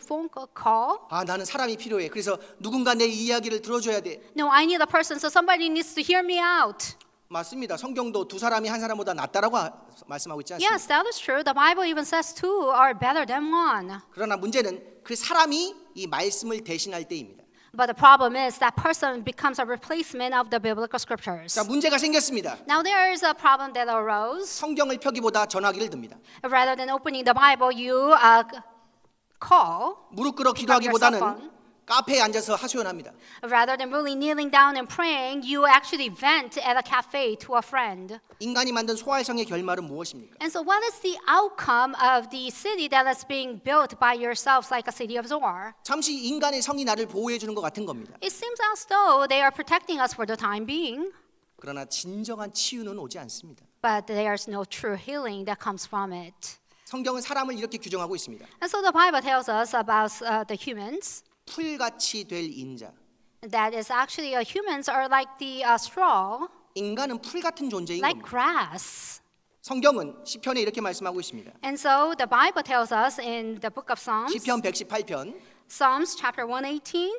Speaker 2: call?
Speaker 1: 아, 나는 사람이 필요해. 그래서 누군가 내 이야기를 들어줘야 돼.
Speaker 2: No, I need a person, so somebody needs to hear me out.
Speaker 1: 맞습니다. 성경도 두 사람이 한 사람보다 낫다라고 말씀하고 있지 않습니까?
Speaker 2: Yes, that is true. The Bible even says two are better than one.
Speaker 1: 그러나 문제는 그 사람이 이 말씀을 대신할 때입니다.
Speaker 2: But the problem is that person becomes a replacement of the biblical scriptures.
Speaker 1: 자, 문제가 생겼습니다.
Speaker 2: Now there is a problem that arose.
Speaker 1: 성경을 펴기보다 전화기를 듭니다.
Speaker 2: Rather than opening the Bible, you call.
Speaker 1: 무릎 꿇어 기도하기보다는 카페에 앉아서 하소연합니다.
Speaker 2: Rather than really kneeling down and praying, you actually vent at a cafe to a friend.
Speaker 1: 인간이 만든 소활성의 결말은 무엇입니까?
Speaker 2: And so what is the outcome of the city that is being built by yourselves like a city of Zoar?
Speaker 1: 잠시 인간의 성이 나를 보호해 주는 것 같은 겁니다.
Speaker 2: It seems as though they are protecting us for the time being,
Speaker 1: 그러나 진정한 치유는 오지 않습니다.
Speaker 2: but there's no true healing that comes from it.
Speaker 1: 성경은 사람을 이렇게 규정하고 있습니다.
Speaker 2: And so the Bible tells us about the humans.
Speaker 1: 풀같이 될 인자.
Speaker 2: That is actually humans are like the straw,
Speaker 1: 인간은 풀 같은 존재인
Speaker 2: like
Speaker 1: 겁니다.
Speaker 2: grass.
Speaker 1: 성경은 시편에 이렇게 말씀하고 있습니다.
Speaker 2: And so the Bible tells us in the book of Psalms,
Speaker 1: 시편 118편
Speaker 2: Psalms chapter 118,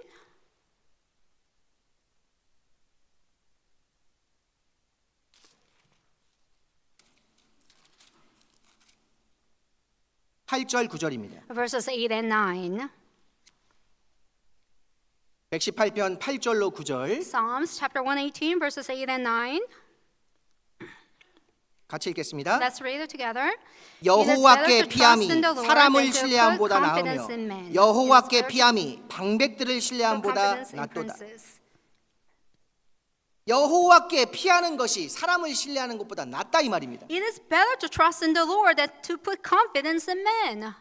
Speaker 1: 팔절 9절입니다.
Speaker 2: verses 8 and 9.
Speaker 1: 118편 8절로 9절
Speaker 2: Psalms chapter 118, verses 8 and 9.
Speaker 1: 같이 읽겠습니다.
Speaker 2: Let's read it together.
Speaker 1: 여호와께 피함이 사람을 신뢰함보다 나으며 여호와께 피함이 방백들을 신뢰함보다 낫도다. 여호와께 피하는 것이 사람을 신뢰하는 것보다 낫다 이 말입니다.
Speaker 2: It is better to trust in the Lord than to put confidence in men.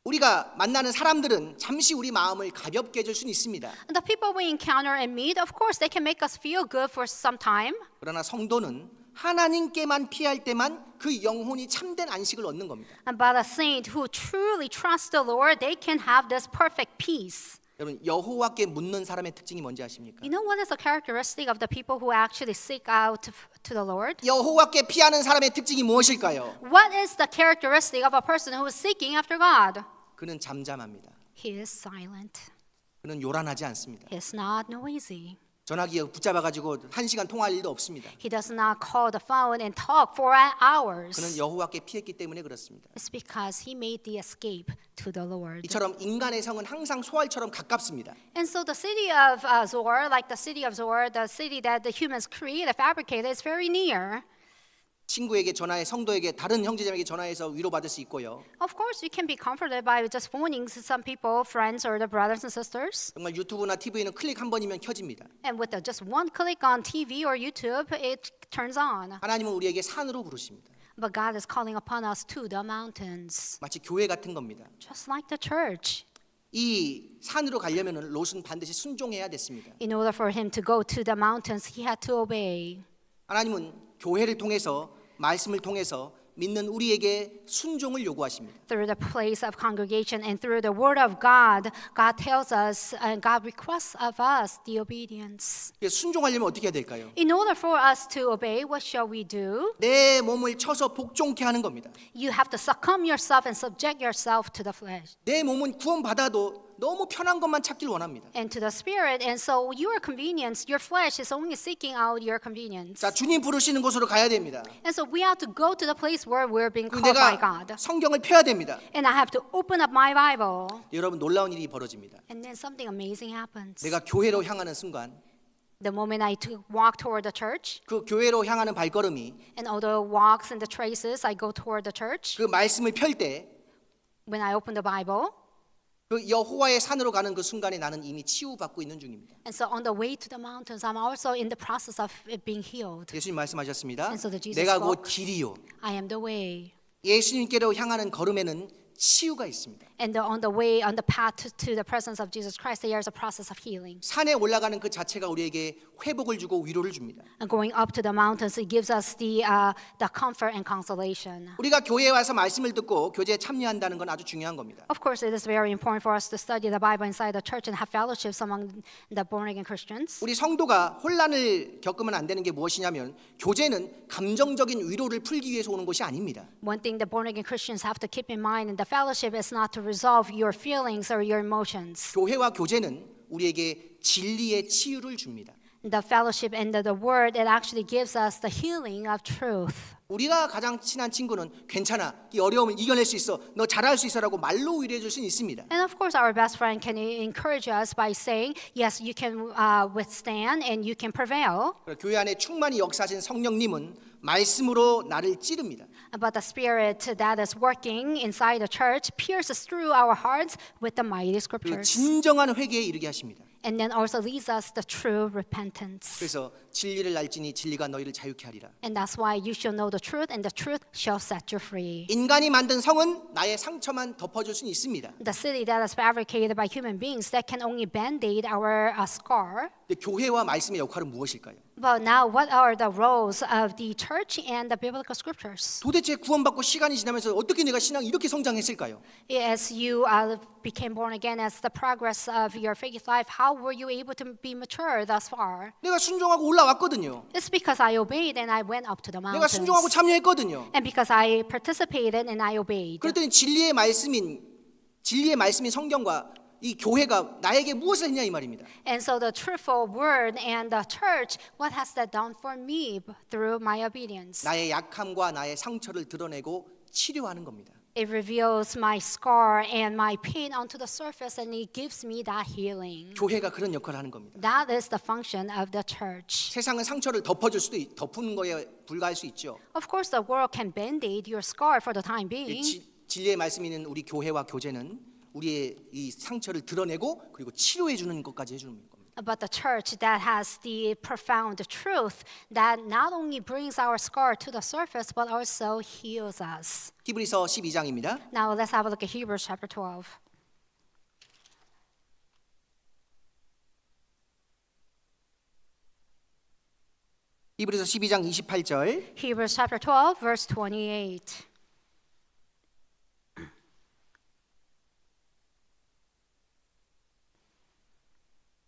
Speaker 1: 우리가 만나는 사람들은 잠시 우리 마음을 가볍게 해줄 수는 있습니다.
Speaker 2: The people we encounter and meet, of course, they can make us feel good for some time.
Speaker 1: 그러나 성도는 하나님께만 피할 때만 그 영혼이 참된 안식을 얻는 겁니다.
Speaker 2: But a saint who truly trusts the Lord, they can have this perfect peace.
Speaker 1: 여러분 여호와께 묻는 사람의 특징이 뭔지 아십니까?
Speaker 2: You know what is the characteristic of the people who actually seek out to the Lord?
Speaker 1: 여호와께 피하는 사람의 특징이 무엇일까요?
Speaker 2: What is the characteristic of a person who is seeking after God?
Speaker 1: 그는 잠잠합니다.
Speaker 2: He is silent.
Speaker 1: 그는 요란하지 않습니다.
Speaker 2: He is not noisy.
Speaker 1: 전화기 붙잡아가지고 1시간 통화할 일도 없습니다.
Speaker 2: He does not call the phone and talk for hours.
Speaker 1: 그는 여호와께 피했기 때문에 그렇습니다.
Speaker 2: It's because he made the escape to the Lord.
Speaker 1: 이처럼 인간의 성은 항상 소알처럼 가깝습니다.
Speaker 2: And so the city of Zoar, like the city of Zoar, the city that the humans created, fabricated, is very near.
Speaker 1: 친구에게 전화해 성도에게 다른 형제자매에게 전화해서 위로받을 수 있고요.
Speaker 2: Of course, you can be comforted by just phoning some people, friends, or the brothers and sisters.
Speaker 1: 정말 유튜브나 TV는 클릭 한 번이면 켜집니다.
Speaker 2: And with just one click on TV or YouTube, it turns on.
Speaker 1: 하나님은 우리에게 산으로 부르십니다.
Speaker 2: But God is calling upon us to the mountains,
Speaker 1: 마치 교회 같은 겁니다.
Speaker 2: just like the church.
Speaker 1: 이 산으로 가려면은 롯은 반드시 순종해야 됐습니다.
Speaker 2: In order for him to go to the mountains, he had to obey.
Speaker 1: 하나님은 교회를 통해서 말씀을 통해서 믿는 우리에게 순종을 요구하십니다.
Speaker 2: Through the place of congregation and through the word of God, God tells us and God requests of us the obedience.
Speaker 1: 순종하려면 어떻게 해야 될까요?
Speaker 2: In order for us to obey, what shall we do?
Speaker 1: 내 몸을 쳐서 복종케 하는 겁니다.
Speaker 2: You have to succumb yourself and subject yourself to the flesh
Speaker 1: 내 몸은 구원받아도 너무 편한 것만 찾길 원합니다.
Speaker 2: and to the spirit. And so your convenience, your flesh is only seeking out your convenience.
Speaker 1: 자, 주님 부르시는 곳으로 가야 됩니다.
Speaker 2: And so we have to go to the place where we're being
Speaker 1: 그리고
Speaker 2: called by
Speaker 1: 내가
Speaker 2: God.
Speaker 1: 성경을 펴야 됩니다.
Speaker 2: And I have to open up my Bible.
Speaker 1: 여러분 놀라운 일이 벌어집니다.
Speaker 2: And then something amazing happens.
Speaker 1: 내가 교회로 향하는 순간
Speaker 2: The moment I walk toward the church,
Speaker 1: 그 교회로 향하는 발걸음이
Speaker 2: and all the walks and the traces, I go toward the church.
Speaker 1: 그 말씀을 펼 때 그
Speaker 2: When I open the Bible,
Speaker 1: 여호와의 산으로 가는 그 순간에 나는 이미 치유받고 있는 중입니다.
Speaker 2: and so on the way to the mountains, I'm also in the process of it being healed.
Speaker 1: 예수님 말씀하셨습니다.
Speaker 2: And so the Jesus
Speaker 1: 내가
Speaker 2: spoke.
Speaker 1: 곧 길이요.
Speaker 2: I am the way.
Speaker 1: 예수님께로 향하는 걸음에는 치유가 있습니다.
Speaker 2: And on the way, on the path to the presence of Jesus Christ, there is a process of healing.
Speaker 1: 산에 올라가는 그 자체가 우리에게 회복을 주고 위로를 줍니다.
Speaker 2: And going up to the mountains, it gives us the comfort and consolation.
Speaker 1: 우리가 교회에 와서 말씀을 듣고 교제에 참여한다는 건 아주 중요한 겁니다.
Speaker 2: Of course, it is very important for us to study the Bible inside the church and have fellowships among the born-again Christians.
Speaker 1: 우리 성도가 혼란을 겪으면 안 되는 게 무엇이냐면 교제는 감정적인 위로를 풀기 위해서 오는 것이 아닙니다.
Speaker 2: One thing the born-again Christians have to keep in mind in the fellowship is not to resolve your feelings or your emotions.
Speaker 1: 교회와 교제는 우리에게 진리의 치유를 줍니다.
Speaker 2: The fellowship and the word, it actually gives us the healing of truth.
Speaker 1: 우리가 가장 친한 친구는 괜찮아, 이 어려움을 이겨낼 수 있어, 너 잘할 수 있어라고 말로 위로해 줄 수는 있습니다.
Speaker 2: And of course, our best friend can encourage us by saying, yes, you can withstand and you can prevail.
Speaker 1: 교회 안에 충만히 역사하신 성령님은 말씀으로 나를 찌릅니다.
Speaker 2: But the spirit that is working inside the church pierces through our hearts with the mighty
Speaker 1: 그리고
Speaker 2: scriptures.
Speaker 1: 진정한 회개에 이르게 하십니다.
Speaker 2: And then also leads us the true repentance.
Speaker 1: 그래서 진리를 알지니 진리가 너희를 자유케 하리라.
Speaker 2: And that's why you shall know the truth, and the truth shall set you free.
Speaker 1: 인간이 만든 성은 나의 상처만 덮어줄 수는 있습니다.
Speaker 2: The city that is fabricated by human beings that can only band-aid our scar.
Speaker 1: 근데 교회와 말씀의 역할은 무엇일까요?
Speaker 2: But now, what are the roles of the church and the biblical scriptures?
Speaker 1: 도대체 구원받고 시간이 지나면서 어떻게 내가 신앙이 이렇게 성장했을까요?
Speaker 2: As you became born again, as the progress of your faith life, how were you able to be mature thus far?
Speaker 1: 내가 순종하고 올라왔거든요.
Speaker 2: It's because I obeyed and I went up to the
Speaker 1: 내가 순종하고
Speaker 2: mountains.
Speaker 1: 참여했거든요.
Speaker 2: And because I participated and I obeyed.
Speaker 1: 그랬더니 진리의 말씀인 성경과 이 교회가 나에게 무엇을 했냐 이 말입니다.
Speaker 2: And so the truthful word and the church, what has that done for me through my obedience?
Speaker 1: 나의 약함과 나의 상처를 드러내고 치료하는 겁니다.
Speaker 2: It reveals my scar and my pain onto the surface, and it gives me that healing.
Speaker 1: 교회가 그런 역할을 하는 겁니다.
Speaker 2: That is the function of the church.
Speaker 1: 세상은 상처를 덮는 거에 불과할 수 있죠.
Speaker 2: Of course, the world can band-aid your scar for the time being.
Speaker 1: 진리의 말씀이 있는 우리 교회와 교제는 우리의 이 상처를 드러내고 그리고 치료해 주는 것까지 해주는 겁니다.
Speaker 2: But the church that has the profound truth that not only brings our scar to the surface, but also heals us.
Speaker 1: 히브리서 12장입니다.
Speaker 2: Now let's have a look at Hebrews chapter 12.
Speaker 1: 히브리서 12장 28절.
Speaker 2: Hebrews chapter 12, verse 28.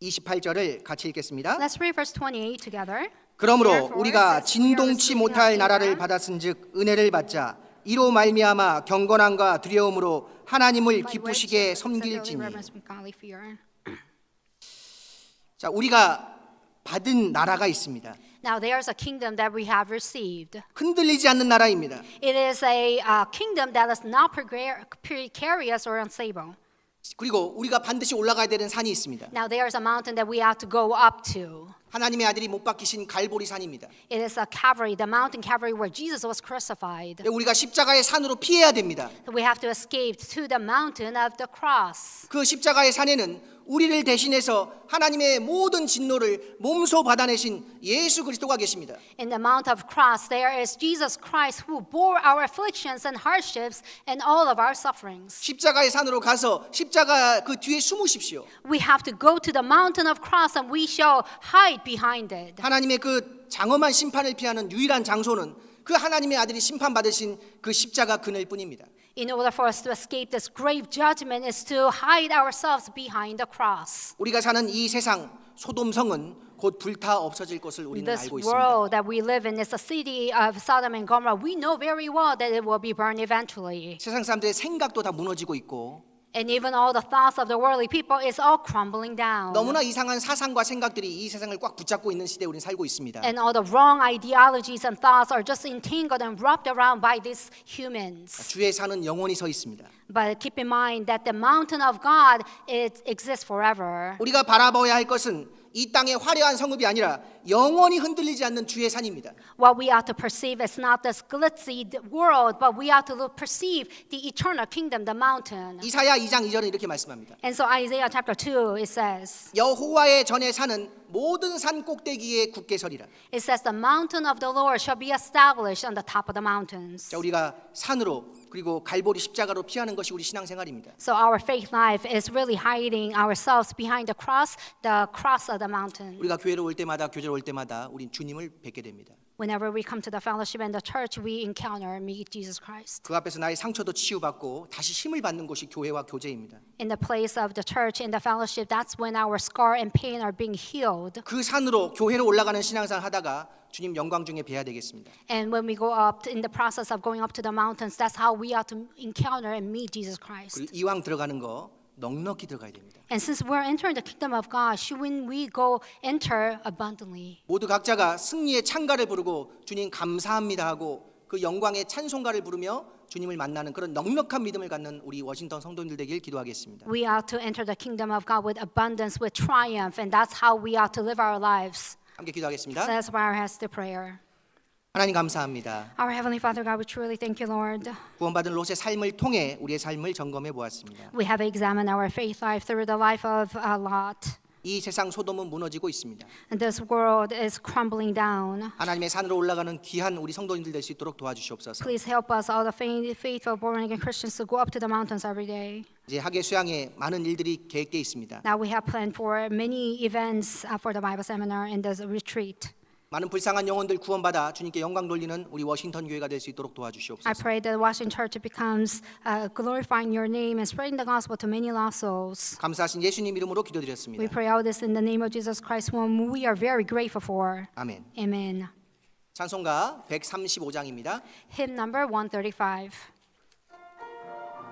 Speaker 1: (28절을) 같이 읽겠습니다.
Speaker 2: Let's read verse 28 together.
Speaker 1: 그러므로
Speaker 2: Therefore,
Speaker 1: 우리가
Speaker 2: since we are
Speaker 1: 진동치
Speaker 2: receiving
Speaker 1: 못할
Speaker 2: a
Speaker 1: 나라를
Speaker 2: favor,
Speaker 1: 받았은즉 은혜를 받자. 이로 말미암아 경건함과 두려움으로 하나님을
Speaker 2: by
Speaker 1: 기쁘시게
Speaker 2: which
Speaker 1: 섬길지니.
Speaker 2: reverence with godly fear.
Speaker 1: 자, 우리가 받은 나라가 있습니다.
Speaker 2: Now there's a kingdom that we have received.
Speaker 1: 흔들리지 않는 나라입니다.
Speaker 2: It is a kingdom that is not precarious or unstable.
Speaker 1: 그리고 우리가 반드시 올라가야 되는 산이 있습니다.
Speaker 2: Now there's a mountain that we have to go up to.
Speaker 1: 하나님의 아들이 못 박히신 갈보리 산입니다.
Speaker 2: It is a Calvary, the mountain Calvary where Jesus was crucified.
Speaker 1: 우리가 십자가의 산으로 피해야 됩니다.
Speaker 2: We have to escape to the mountain of the cross.
Speaker 1: 그 십자가의 산에는 우리를 대신해서 하나님의 모든 진노를 몸소 받아내신 예수 그리스도가 계십니다.
Speaker 2: In the mount of cross, there is Jesus Christ who bore our afflictions and hardships and all of our sufferings.
Speaker 1: 십자가의 산으로 가서 십자가 그 뒤에 숨으십시오.
Speaker 2: We have to go to the mountain of cross and we shall hide behind it.
Speaker 1: 하나님의 그 장엄한 심판을 피하는 유일한 장소는 그 하나님의 아들이 심판받으신 그 십자가 그늘뿐입니다.
Speaker 2: In order for us to escape this grave judgment is to hide ourselves behind the cross.
Speaker 1: 우리가 사는 이 세상 소돔성은 곧 불타 없어질 것을 우리는
Speaker 2: This
Speaker 1: 알고 있습니다.
Speaker 2: world that we live in is the city of Sodom and Gomorrah. We know very well that it will be burned eventually.
Speaker 1: 세상 사람들의 생각도 다 무너지고 있고
Speaker 2: And even all the thoughts of the worldly people is all crumbling down.
Speaker 1: 너무나 이상한 사상과 생각들이 이 세상을 꽉 붙잡고 있는 시대에 우리는 살고 있습니다.
Speaker 2: And all the wrong ideologies and thoughts are just entangled and wrapped around by these humans.
Speaker 1: 주의 산은 영원히 서 있습니다.
Speaker 2: But keep in mind that the mountain of God, it exists forever.
Speaker 1: 우리가 바라봐야 할 것은 이 땅의 화려한 성읍이 아니라 영원히 흔들리지 않는 주의 산입니다.
Speaker 2: What we ought to perceive is not this glitzy world, but we ought to perceive the eternal kingdom, the mountain.
Speaker 1: 이사야 2장 2절은 이렇게 말씀합니다.
Speaker 2: And so Isaiah chapter 2, it says,
Speaker 1: 여호와의 전에 사는 모든 산 꼭대기에 굳게 서리라.
Speaker 2: It says the mountain of the Lord shall be established on the top of the mountains.
Speaker 1: 자, 우리가 산으로 그리고 갈보리 십자가로 피하는 것이 우리 신앙생활입니다.
Speaker 2: So our faith life is really hiding ourselves behind the cross of the mountain.
Speaker 1: 우리가 교회로 올 때마다 교제로 올 때마다 우린 주님을 뵙게 됩니다.
Speaker 2: Whenever we come to the fellowship and the church, we encounter and meet Jesus Christ.
Speaker 1: 그 앞에서 나의 상처도 치유받고 다시 힘을 받는 곳이 교회와 교제입니다.
Speaker 2: In the place of the church, in the fellowship, that's when our scar and pain are being healed.
Speaker 1: 그 산으로 교회로 올라가는 신앙생활 하다가 주님 영광 중에 뵈야 되겠습니다.
Speaker 2: And when we go up, in the process of going up to the mountains, that's how we are to encounter and meet Jesus Christ.
Speaker 1: 그리고 이왕 들어가는 거 넉넉히 들어가야 됩니다.
Speaker 2: And since we're entering the kingdom of God, when we go enter abundantly.
Speaker 1: 모두 각자가 승리의 찬가를 부르고 주님 감사합니다 하고 그 영광의 찬송가를 부르며 주님을 만나는 그런 넉넉한 믿음을 갖는 우리 워싱턴 성도님들 되길 기도하겠습니다.
Speaker 2: We are to enter the kingdom of God with abundance, with triumph, and that's how we are to live our lives.
Speaker 1: 함께 기도하겠습니다.
Speaker 2: Let's bow our heads to prayer.
Speaker 1: 하나님 감사합니다.
Speaker 2: Our Heavenly Father God, we truly thank you, Lord.
Speaker 1: 구원받은 롯의 삶을 통해 우리의 삶을 점검해 보았습니다.
Speaker 2: We have examined our faith life through the life of Lot.
Speaker 1: 이 세상 소돔은 무너지고 있습니다.
Speaker 2: And this world is crumbling down.
Speaker 1: 하나님의 산으로 올라가는 귀한 우리 성도님들 될 수 있도록 도와주시옵소서.
Speaker 2: Please help us, all the faithful born-again Christians, to go up to the mountains every day.
Speaker 1: 이제 학예 수양에 많은 일들이 계획되어 있습니다.
Speaker 2: Now we have planned for many events for the Bible seminar and the retreat.
Speaker 1: 많은 불쌍한 영혼들 구원받아 주님께 영광 돌리는 우리 워싱턴 교회가 될 수 있도록
Speaker 2: I
Speaker 1: 도와주시옵소서.
Speaker 2: pray that Washington Church becomes glorifying your name and spreading the gospel to many lost souls.
Speaker 1: 감사하신 예수님 이름으로
Speaker 2: We
Speaker 1: 기도드렸습니다.
Speaker 2: pray all this in the name of Jesus Christ, whom we are very grateful for.
Speaker 1: 아멘.
Speaker 2: Amen.
Speaker 1: 찬송가 135장입니다.
Speaker 2: Hymn number 135.